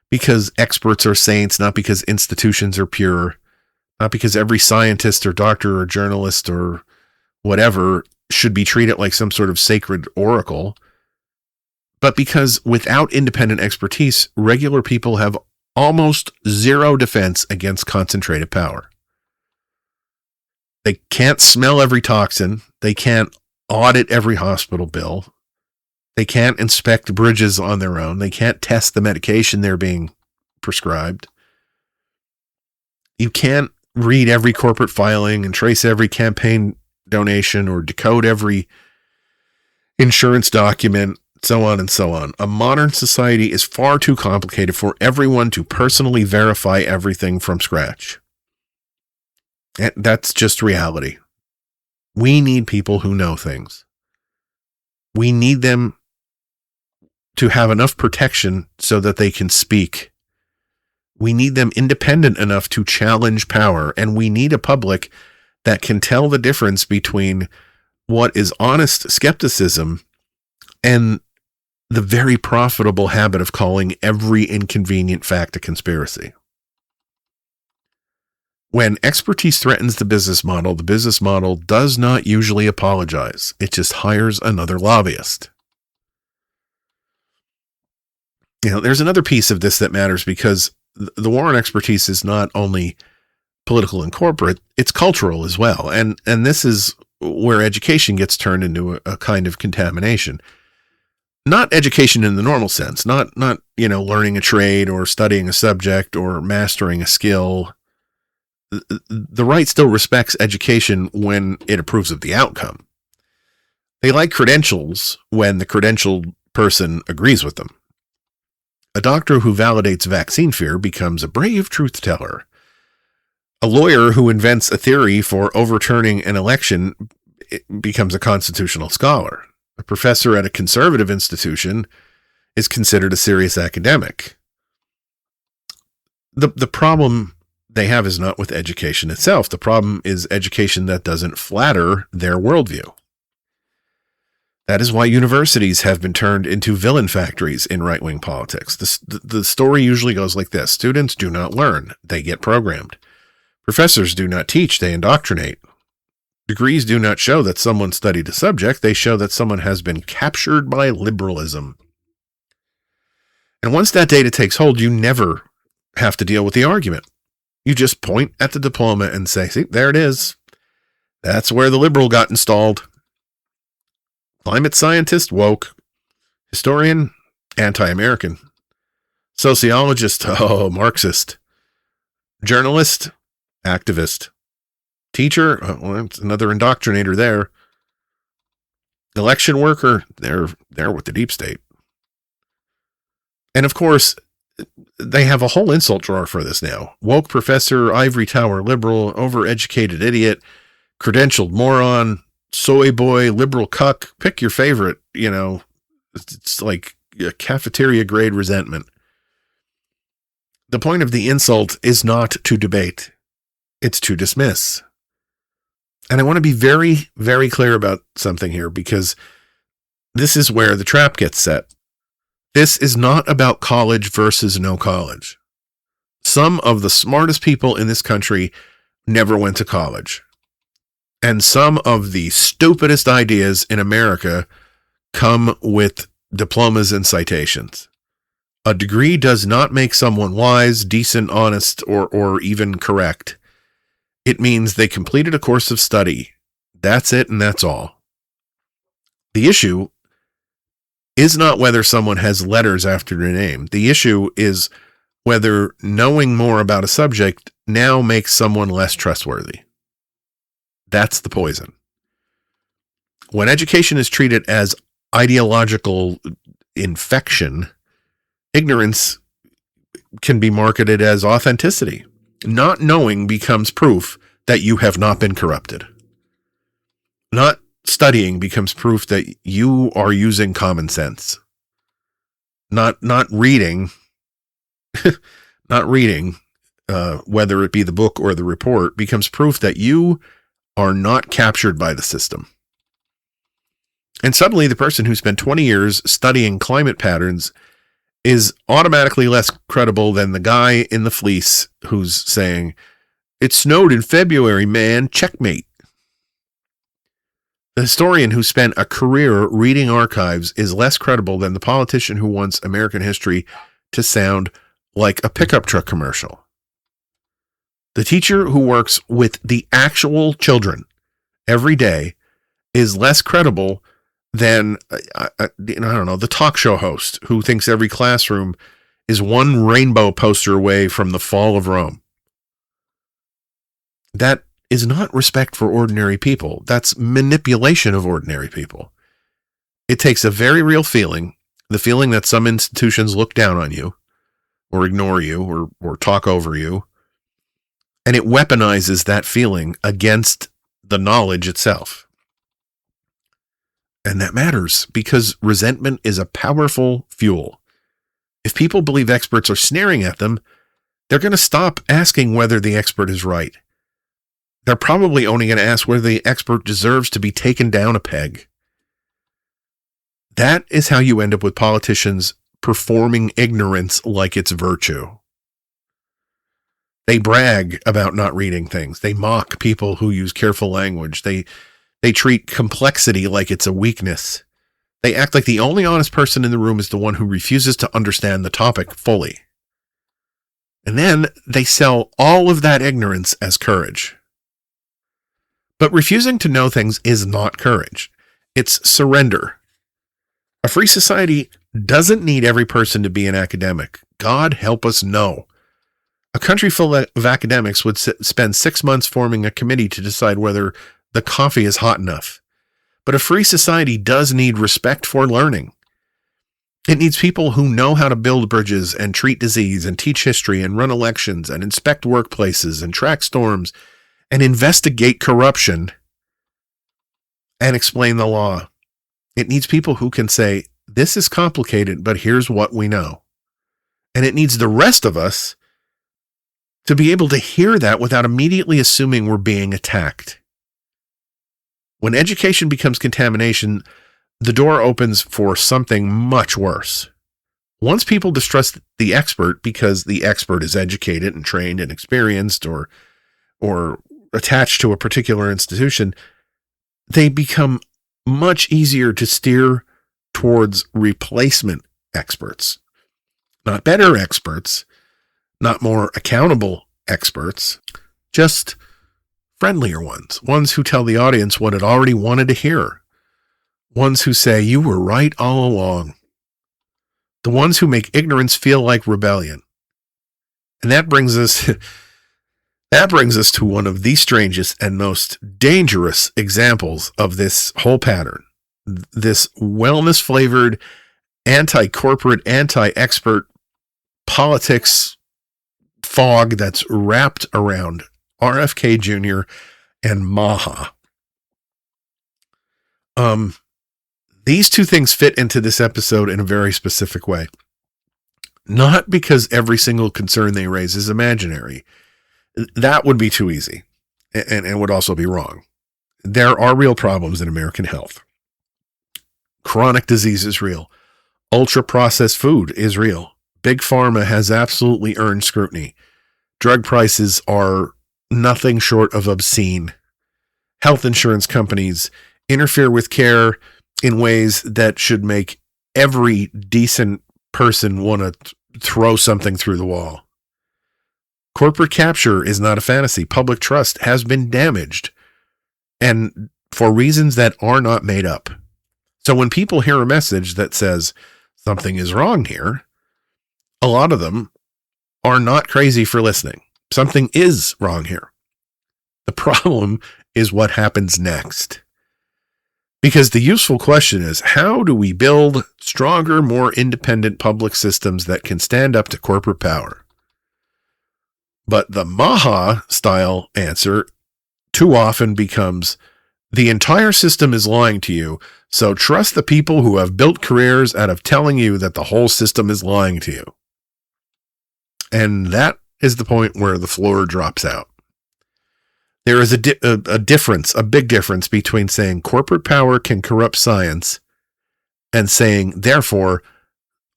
because experts are saints, not because institutions are pure, not because every scientist or doctor or journalist or whatever should be treated like some sort of sacred oracle, but because without independent expertise, regular people have almost zero defense against concentrated power. They can't smell every toxin. They can't audit every hospital bill. They can't inspect bridges on their own. They can't test the medication they're being prescribed. You can't read every corporate filing and trace every campaign donation or decode every insurance document, so on and so on. A modern society is far too complicated for everyone to personally verify everything from scratch. And that's just reality. We need people who know things. We need them to have enough protection so that they can speak. We need them independent enough to challenge power, and we need a public that can tell the difference between what is honest skepticism and the very profitable habit of calling every inconvenient fact a conspiracy. When expertise threatens the business model does not usually apologize. It just hires another lobbyist. There's another piece of this that matters because the war on expertise is not only political and corporate, it's cultural as well. And this is where education gets turned into a kind of contamination. Not education in the normal sense, not learning a trade or studying a subject or mastering a skill. The right still respects education when it approves of the outcome. They like credentials when the credentialed person agrees with them. A doctor who validates vaccine fear becomes a brave truth teller. A lawyer who invents a theory for overturning an election becomes a constitutional scholar. A professor at a conservative institution is considered a serious academic. The problem they have is not with education itself. The problem is education that doesn't flatter their worldview. That is why universities have been turned into villain factories in right-wing politics. The story usually goes like this. Students do not learn. They get programmed. Professors do not teach. They indoctrinate. Degrees do not show that someone studied a subject. They show that someone has been captured by liberalism. And once that data takes hold, you never have to deal with the argument. You just point at the diploma and say, see, there it is. That's where the liberal got installed. Climate scientist, woke. Historian, anti-American. Sociologist, Marxist. Journalist, activist. Teacher, it's another indoctrinator there. Election worker, they're with the deep state. And of course, they have a whole insult drawer for this now. Woke professor, ivory tower liberal, overeducated idiot, credentialed moron, soy boy, liberal cuck, pick your favorite, it's like a cafeteria grade resentment. The point of the insult is not to debate. It's to dismiss. And I want to be very, very clear about something here, because this is where the trap gets set. This is not about college versus no college. Some of the smartest people in this country never went to college. And some of the stupidest ideas in America come with diplomas and citations. A degree does not make someone wise, decent, honest, or even correct. It means they completed a course of study. That's it, and that's all. The issue is not whether someone has letters after their name. The issue is whether knowing more about a subject now makes someone less trustworthy. That's the poison. When education is treated as ideological infection, ignorance can be marketed as authenticity. Not knowing becomes proof that you have not been corrupted. Not studying becomes proof that you are using common sense. Not reading, whether it be the book or the report, becomes proof that you are not captured by the system. And suddenly the person who spent 20 years studying climate patterns is automatically less credible than the guy in the fleece who's saying, "It snowed in February, man, checkmate." The historian who spent a career reading archives is less credible than the politician who wants American history to sound like a pickup truck commercial. The teacher who works with the actual children every day is less credible than, the talk show host who thinks every classroom is one rainbow poster away from the fall of Rome. That is not respect for ordinary people. That's manipulation of ordinary people. It takes a very real feeling, the feeling that some institutions look down on you or ignore you or talk over you, and it weaponizes that feeling against the knowledge itself. And that matters because resentment is a powerful fuel. If people believe experts are sneering at them, they're going to stop asking whether the expert is right. They're probably only going to ask whether the expert deserves to be taken down a peg. That is how you end up with politicians performing ignorance like it's virtue. They brag about not reading things. They mock people who use careful language. They treat complexity like it's a weakness. They act like the only honest person in the room is the one who refuses to understand the topic fully. And then they sell all of that ignorance as courage. But refusing to know things is not courage. It's surrender. A free society doesn't need every person to be an academic. God help us, no. A country full of academics would spend 6 months forming a committee to decide whether the coffee is hot enough. But a free society does need respect for learning. It needs people who know how to build bridges and treat disease and teach history and run elections and inspect workplaces and track storms and investigate corruption and explain the law. It needs people who can say, this is complicated, but here's what we know. And it needs the rest of us to be able to hear that without immediately assuming we're being attacked. When education becomes contamination, the door opens for something much worse. Once people distrust the expert because the expert is educated and trained and experienced or attached to a particular institution, they become much easier to steer towards replacement experts. Not better experts, not more accountable experts, just friendlier ones who tell the audience what it already wanted to hear, ones who say, you were right all along, the ones who make ignorance feel like rebellion. And that brings us to one of the strangest and most dangerous examples of this whole pattern, this wellness-flavored, anti-corporate, anti-expert politics fog that's wrapped around RFK Jr. and Maha. These two things fit into this episode in a very specific way. Not because every single concern they raise is imaginary. That would be too easy and would also be wrong. There are real problems in American health. Chronic disease is real. Ultra-processed food is real. Big Pharma has absolutely earned scrutiny. Drug prices are nothing short of obscene. Health insurance companies interfere with care in ways that should make every decent person want to throw something through the wall. Corporate capture is not a fantasy. Public trust has been damaged, and for reasons that are not made up. So when people hear a message that says something is wrong here, a lot of them are not crazy for listening. Something is wrong here. The problem is what happens next. Because the useful question is, how do we build stronger, more independent public systems that can stand up to corporate power? But the Maha-style answer too often becomes, the entire system is lying to you, so trust the people who have built careers out of telling you that the whole system is lying to you. And that is the point where the floor drops out. There is a difference, a big difference between saying corporate power can corrupt science and saying, therefore,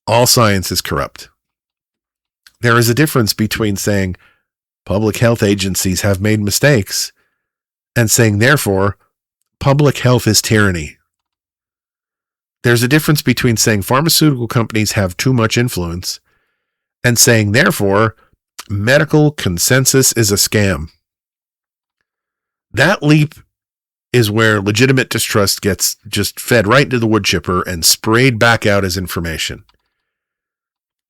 all science is corrupt. There is a difference between saying public health agencies have made mistakes and saying, therefore, public health is tyranny. There's a difference between saying pharmaceutical companies have too much influence and saying, therefore, medical consensus is a scam. That leap is where legitimate distrust gets just fed right into the wood chipper and sprayed back out as information.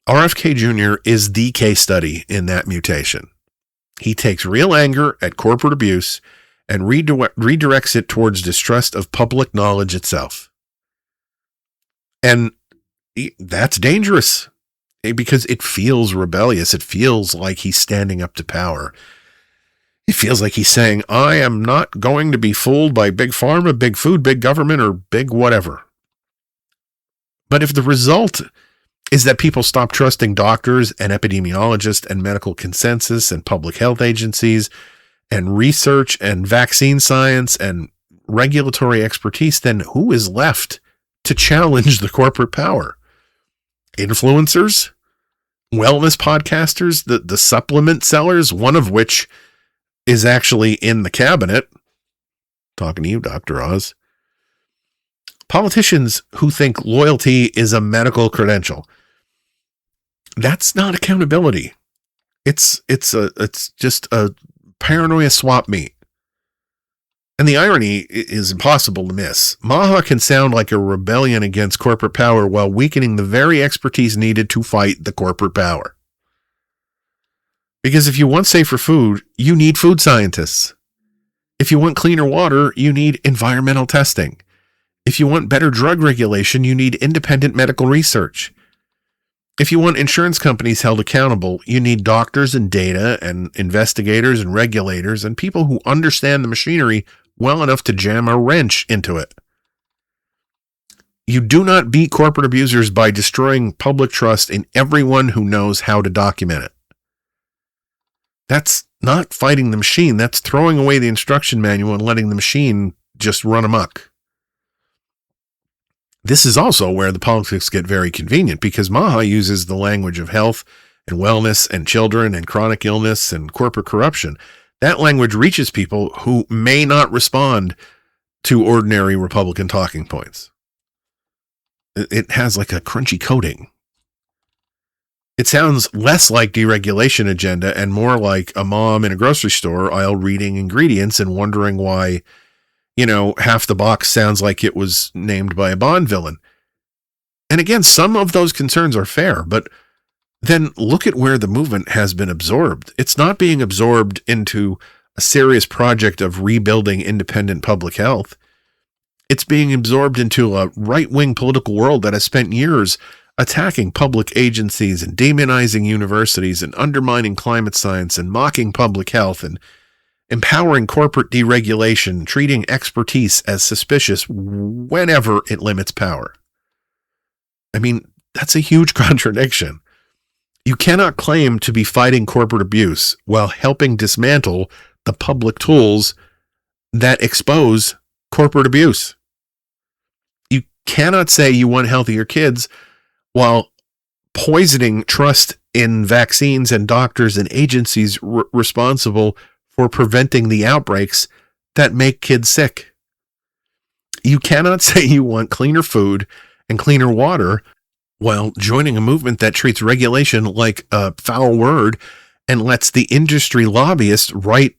RFK Jr. is the case study in that mutation. He takes real anger at corporate abuse and redirects it towards distrust of public knowledge itself. And that's dangerous because it feels rebellious. It feels like he's standing up to power. It feels like he's saying, I am not going to be fooled by big pharma, big food, big government, or big whatever. But if the result is that people stop trusting doctors and epidemiologists and medical consensus and public health agencies and research and vaccine science and regulatory expertise, then who is left to challenge the corporate power? Influencers? Wellness podcasters? The supplement sellers, one of which is actually in the cabinet. Talking to you, Dr. Oz. Politicians who think loyalty is a medical credential. That's not accountability. It's just a paranoia swap meet. And the irony is impossible to miss. Maha can sound like a rebellion against corporate power while weakening the very expertise needed to fight the corporate power. Because if you want safer food, you need food scientists. If you want cleaner water, you need environmental testing. If you want better drug regulation, you need independent medical research. If you want insurance companies held accountable, you need doctors and data and investigators and regulators and people who understand the machinery well enough to jam a wrench into it. You do not beat corporate abusers by destroying public trust in everyone who knows how to document it. That's not fighting the machine. That's throwing away the instruction manual and letting the machine just run amok. This is also where the politics get very convenient because Maha uses the language of health and wellness and children and chronic illness and corporate corruption. That language reaches people who may not respond to ordinary Republican talking points. It has like a crunchy coating. It sounds less like deregulation agenda and more like a mom in a grocery store aisle reading ingredients and wondering why, half the box sounds like it was named by a Bond villain. And again, some of those concerns are fair, but then look at where the movement has been absorbed. It's not being absorbed into a serious project of rebuilding independent public health. It's being absorbed into a right-wing political world that has spent years attacking public agencies and demonizing universities and undermining climate science and mocking public health and empowering corporate deregulation, treating expertise as suspicious whenever it limits power. I mean, that's a huge contradiction. You cannot claim to be fighting corporate abuse while helping dismantle the public tools that expose corporate abuse. You cannot say you want healthier kids while poisoning trust in vaccines and doctors and agencies responsible for preventing the outbreaks that make kids sick. You cannot say you want cleaner food and cleaner water while joining a movement that treats regulation like a foul word and lets the industry lobbyists write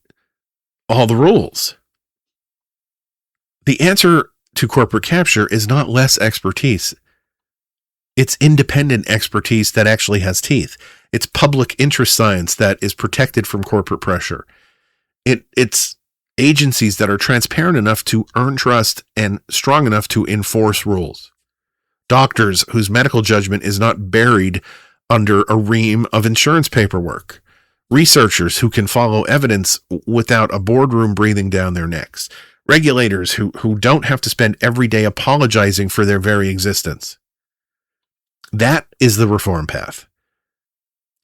all the rules. The answer to corporate capture is not less expertise. It's independent expertise that actually has teeth. It's public interest science that is protected from corporate pressure. It's agencies that are transparent enough to earn trust and strong enough to enforce rules. Doctors whose medical judgment is not buried under a ream of insurance paperwork. Researchers who can follow evidence without a boardroom breathing down their necks. Regulators who don't have to spend every day apologizing for their very existence. That is the reform path.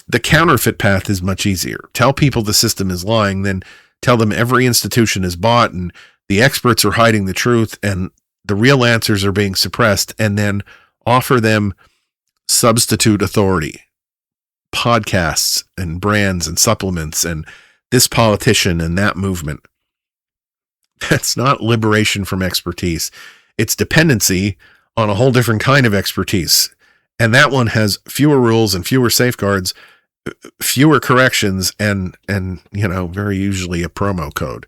The counterfeit path is much easier. Tell people the system is lying, then tell them every institution is bought and the experts are hiding the truth and the real answers are being suppressed, and then offer them substitute authority, podcasts and brands and supplements and this politician and that movement. That's not liberation from expertise. It's dependency on a whole different kind of expertise. And that one has fewer rules and fewer safeguards, fewer corrections, and very usually a promo code.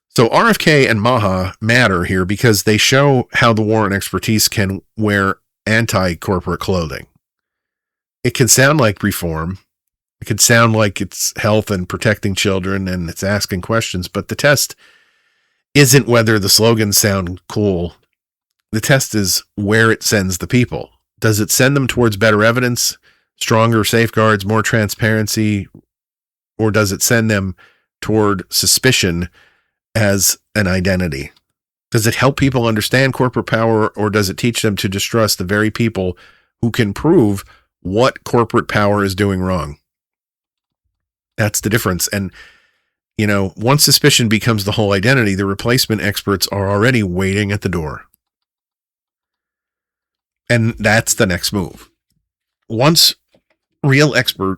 So RFK and Maha matter here because they show how the war on expertise can wear anti-corporate clothing. It can sound like reform. It can sound like it's health and protecting children and it's asking questions, but the test isn't whether the slogans sound cool. The test is where it sends the people. Does it send them towards better evidence, stronger safeguards, more transparency, or does it send them toward suspicion as an identity? Does it help people understand corporate power, or does it teach them to distrust the very people who can prove what corporate power is doing wrong? That's the difference. And, once suspicion becomes the whole identity, the replacement experts are already waiting at the door. And that's the next move. Once real expertise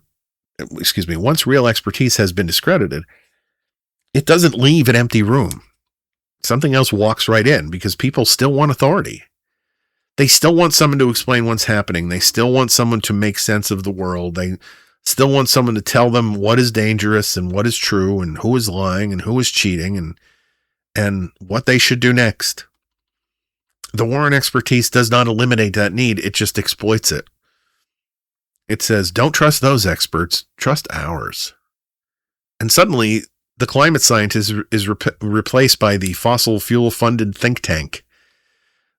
has been discredited, it doesn't leave an empty room. Something else walks right in because people still want authority. They still want someone to explain what's happening. They still want someone to make sense of the world. They still want someone to tell them what is dangerous and what is true and who is lying and who is cheating and what they should do next. The war on expertise does not eliminate that need. It just exploits it. It says, don't trust those experts, trust ours. And suddenly, the climate scientist is replaced by the fossil fuel funded think tank.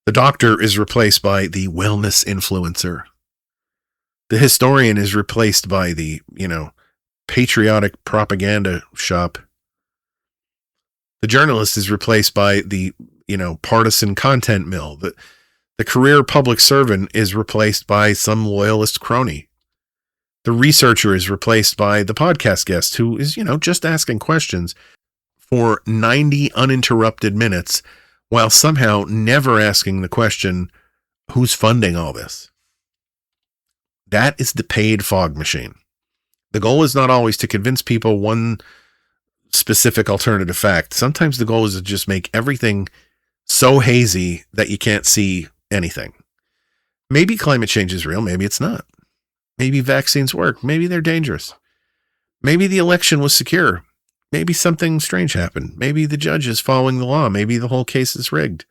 The doctor is replaced by the wellness influencer. The historian is replaced by the, patriotic propaganda shop. The journalist is replaced by the, partisan content mill. The career public servant is replaced by some loyalist crony. The researcher is replaced by the podcast guest who is, just asking questions for 90 uninterrupted minutes while somehow never asking the question, who's funding all this? That is the paid fog machine. The goal is not always to convince people one specific alternative fact. Sometimes the goal is to just make everything so hazy that you can't see anything. Maybe climate change is real. Maybe it's not. Maybe vaccines work. Maybe they're dangerous. Maybe the election was secure. Maybe something strange happened. Maybe the judge is following the law. Maybe the whole case is rigged.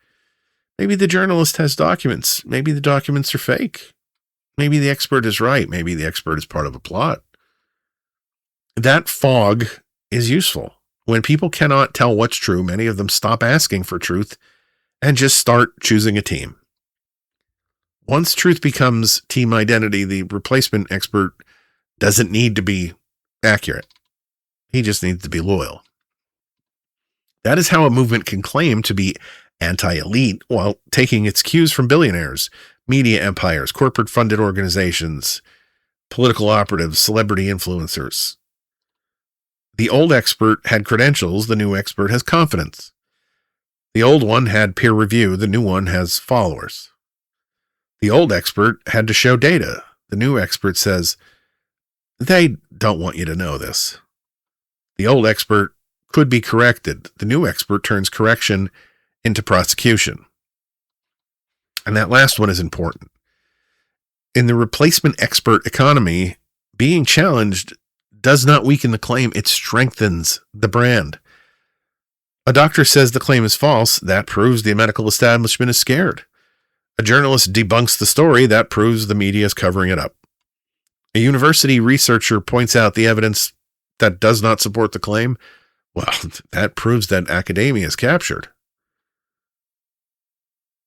Maybe the journalist has documents. Maybe the documents are fake. Maybe the expert is right. Maybe the expert is part of a plot. That fog is useful. When people cannot tell what's true, many of them stop asking for truth and just start choosing a team. Once truth becomes team identity, the replacement expert doesn't need to be accurate. He just needs to be loyal. That is how a movement can claim to be anti-elite while taking its cues from billionaires, media empires, corporate-funded organizations, political operatives, celebrity influencers. The old expert had credentials. The new expert has confidence. The old one had peer review. The new one has followers. The old expert had to show data. The new expert says, they don't want you to know this. The old expert could be corrected. The new expert turns correction into prosecution. And that last one is important. In the replacement expert economy, being challenged does not weaken the claim. It strengthens the brand. A doctor says the claim is false. That proves the medical establishment is scared. A journalist debunks the story. That proves the media is covering it up. A university researcher points out the evidence that does not support the claim. Well, that proves that academia is captured.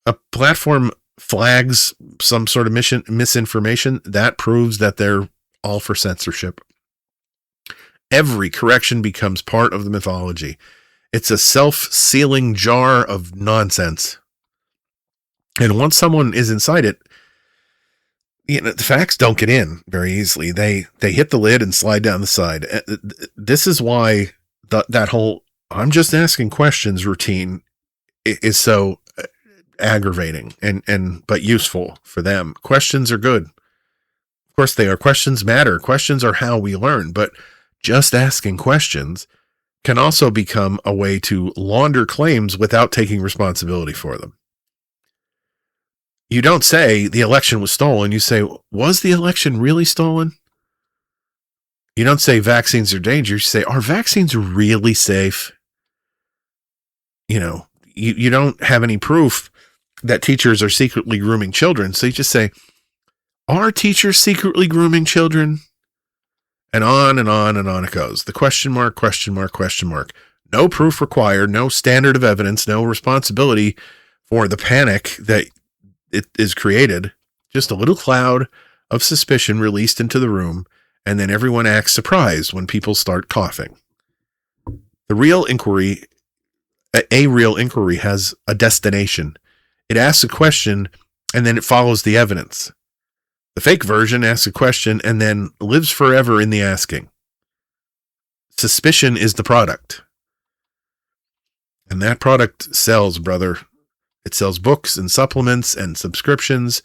A platform flags some sort of misinformation. That proves that they're all for censorship. Every correction becomes part of the mythology. It's a self-sealing jar of nonsense. And once someone is inside it, the facts don't get in very easily. They hit the lid and slide down the side. This is why that whole "I'm just asking questions" routine is so aggravating but useful for them. Questions are good. Of course they are. Questions matter. Questions are how we learn. But just asking questions can also become a way to launder claims without taking responsibility for them. You don't say the election was stolen. You say, was the election really stolen? You don't say vaccines are dangerous. You say, are vaccines really safe? You don't have any proof that teachers are secretly grooming children. So you just say, are teachers secretly grooming children? And on and on and on it goes. The question mark, question mark, question mark. No proof required, no standard of evidence, no responsibility for the panic that it is created. Just a little cloud of suspicion released into the room, and then everyone acts surprised when people start coughing. A real inquiry has a destination. It asks a question, and then it follows the evidence. The fake version asks a question and then lives forever in the asking. Suspicion is the product. And that product sells, brother. It sells books and supplements and subscriptions,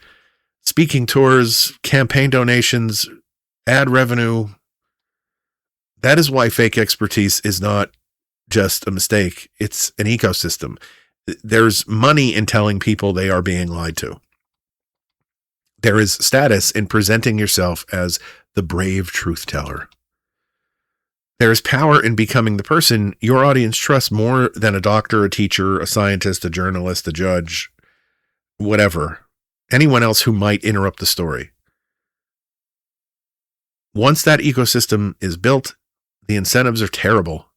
speaking tours, campaign donations, ad revenue. That is why fake expertise is not just a mistake. It's an ecosystem. There's money in telling people they are being lied to. There is status in presenting yourself as the brave truth teller. There is power in becoming the person your audience trusts more than a doctor, a teacher, a scientist, a journalist, a judge, whatever, anyone else who might interrupt the story. Once that ecosystem is built, the incentives are terrible.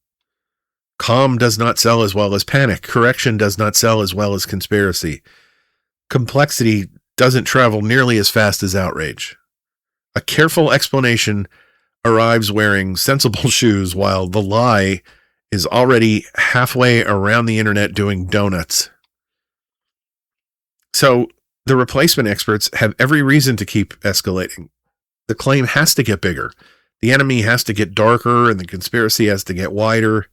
Calm does not sell as well as panic. Correction does not sell as well as conspiracy. Complexity doesn't travel nearly as fast as outrage. A careful explanation arrives wearing sensible shoes while the lie is already halfway around the internet doing donuts. So the replacement experts have every reason to keep escalating. The claim has to get bigger. The enemy has to get darker and the conspiracy has to get wider.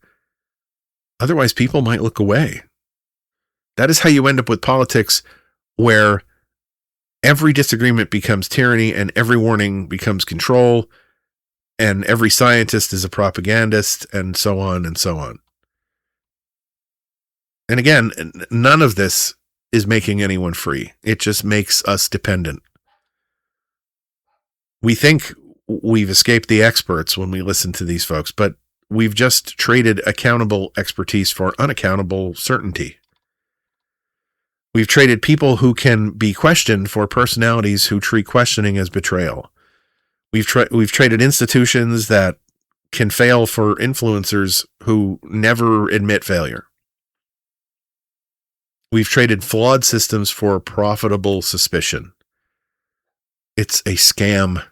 Otherwise, people might look away. That is how you end up with politics where every disagreement becomes tyranny and every warning becomes control and every scientist is a propagandist and so on and so on. And again, none of this is making anyone free. It just makes us dependent. We think we've escaped the experts when we listen to these folks, but we've just traded accountable expertise for unaccountable certainty. We've traded people who can be questioned for personalities who treat questioning as betrayal. We've traded institutions that can fail for influencers who never admit failure. We've traded flawed systems for profitable suspicion. It's a scam.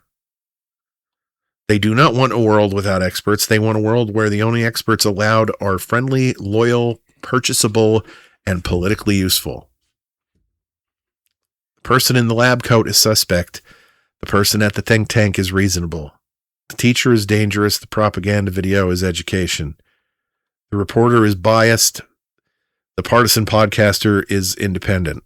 They do not want a world without experts. They want a world where the only experts allowed are friendly, loyal, purchasable, and politically useful. The person in the lab coat is suspect. The person at the think tank is reasonable. The teacher is dangerous. The propaganda video is education. The reporter is biased. The partisan podcaster is independent.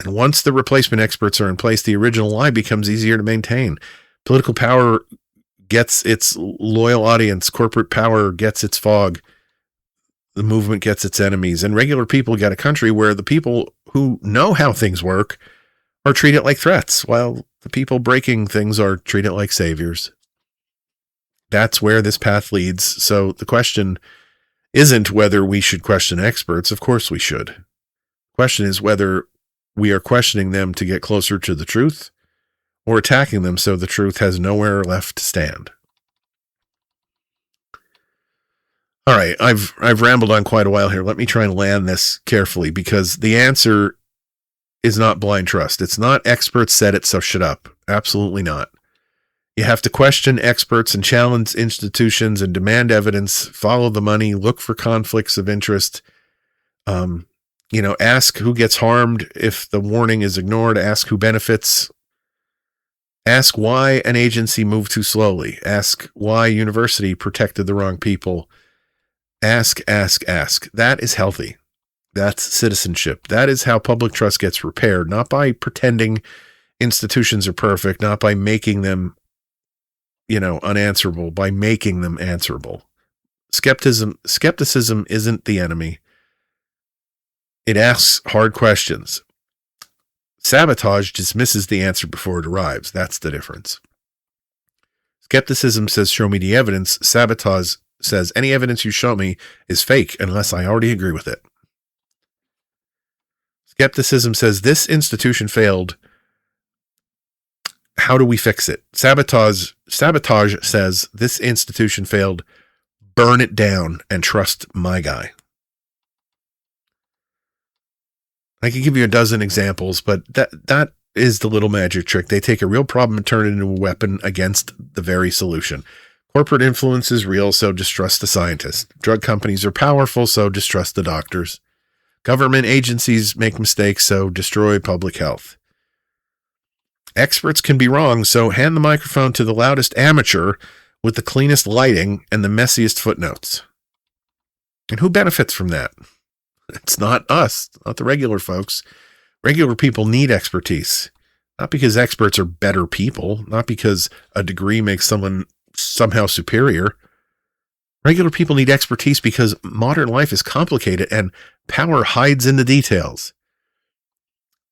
And once the replacement experts are in place, the original lie becomes easier to maintain. Political power gets its loyal audience. Corporate power gets its fog. The movement gets its enemies. And regular people get a country where the people who know how things work are treated like threats, while the people breaking things are treated like saviors. That's where this path leads. So the question isn't whether we should question experts. Of course we should. The question is whether we are questioning them to get closer to the truth or attacking them so the truth has nowhere left to stand. All right, I've rambled on quite a while here. Let me try and land this carefully, because the answer is not blind trust. It's not experts said it, so shut up. Absolutely not. You have to question experts and challenge institutions and demand evidence, follow the money, look for conflicts of interest. Ask who gets harmed if the warning is ignored, ask who benefits. Ask why an agency moved too slowly. Ask why a university protected the wrong people. Ask. That is healthy. That's citizenship. That is how public trust gets repaired, not by pretending institutions are perfect, not by making them, unanswerable, by making them answerable. Skepticism isn't the enemy. It asks hard questions. Sabotage dismisses the answer before it arrives. That's the difference. Skepticism says, show me the evidence. Sabotage says, any evidence you show me is fake unless I already agree with it. Skepticism says, this institution failed. How do we fix it? Sabotage says, this institution failed. Burn it down and trust my guy. I can give you a dozen examples, but that is the little magic trick. They take a real problem and turn it into a weapon against the very solution. Corporate influence is real, so distrust the scientists. Drug companies are powerful, so distrust the doctors. Government agencies make mistakes, so destroy public health. Experts can be wrong, so hand the microphone to the loudest amateur with the cleanest lighting and the messiest footnotes. And who benefits from that? It's not us, not the regular folks. Regular people need expertise, not because experts are better people, not because a degree makes someone somehow superior. Regular people need expertise because modern life is complicated and power hides in the details.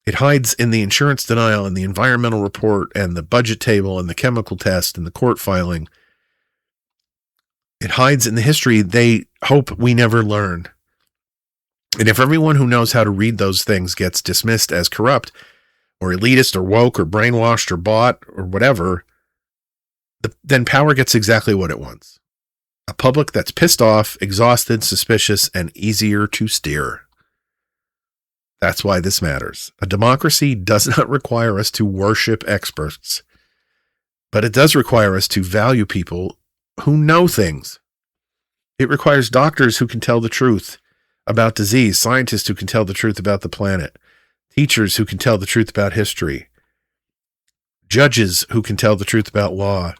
It hides in the insurance denial and the environmental report and the budget table and the chemical test and the court filing. It hides in the history they hope we never learn. And if everyone who knows how to read those things gets dismissed as corrupt or elitist or woke or brainwashed or bought or whatever, then power gets exactly what it wants. A public that's pissed off, exhausted, suspicious, and easier to steer. That's why this matters. A democracy does not require us to worship experts, but it does require us to value people who know things. It requires doctors who can tell the truth about disease, scientists who can tell the truth about the planet, teachers who can tell the truth about history, judges who can tell the truth about law.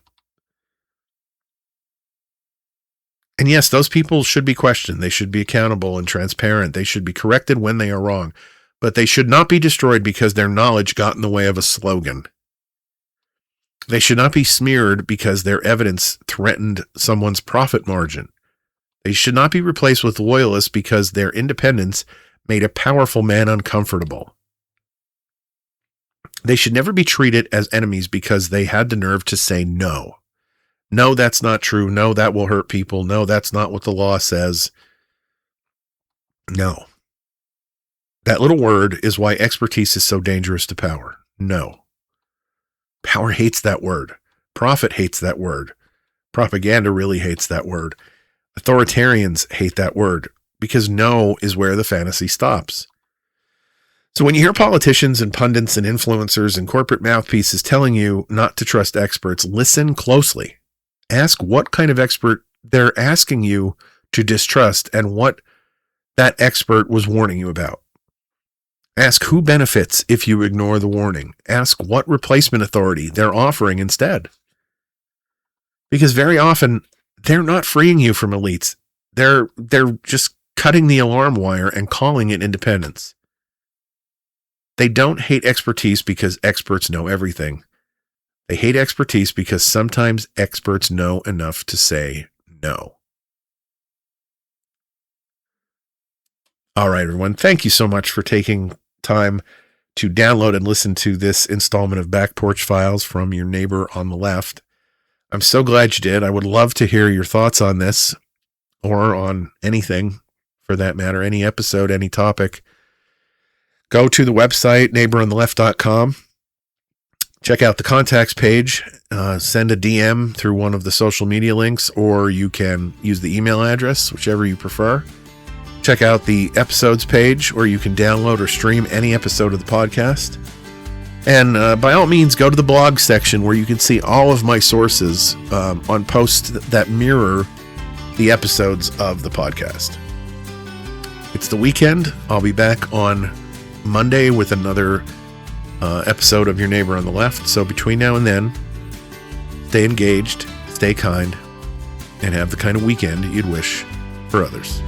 And yes, those people should be questioned. They should be accountable and transparent. They should be corrected when they are wrong, but they should not be destroyed because their knowledge got in the way of a slogan. They should not be smeared because their evidence threatened someone's profit margin. They should not be replaced with loyalists because their independence made a powerful man uncomfortable. They should never be treated as enemies because they had the nerve to say no. No, that's not true. No, that will hurt people. No, that's not what the law says. No. That little word is why expertise is so dangerous to power. No. Power hates that word. Profit hates that word. Propaganda really hates that word. Authoritarians hate that word because no is where the fantasy stops. So when you hear politicians and pundits and influencers and corporate mouthpieces telling you not to trust experts, listen closely. Ask what kind of expert they're asking you to distrust and what that expert was warning you about. Ask who benefits if you ignore the warning. Ask what replacement authority they're offering instead. Because very often they're not freeing you from elites. They're just cutting the alarm wire and calling it independence. They don't hate expertise because experts know everything. They hate expertise because sometimes experts know enough to say no. All right, everyone. Thank you so much for taking time to download and listen to this installment of Back Porch Files from your neighbor on the left. I'm so glad you did. I would love to hear your thoughts on this or on anything for that matter, any episode, any topic. Go to the website, neighborontheleft.com. Check out the contacts page. Send a DM through one of the social media links, or you can use the email address, whichever you prefer. Check out the episodes page, where you can download or stream any episode of the podcast. And by all means, go to the blog section where you can see all of my sources on posts that mirror the episodes of the podcast. It's the weekend. I'll be back on Monday with another episode of Your Neighbor on the Left. So between now and then, stay engaged, stay kind, and have the kind of weekend you'd wish for others.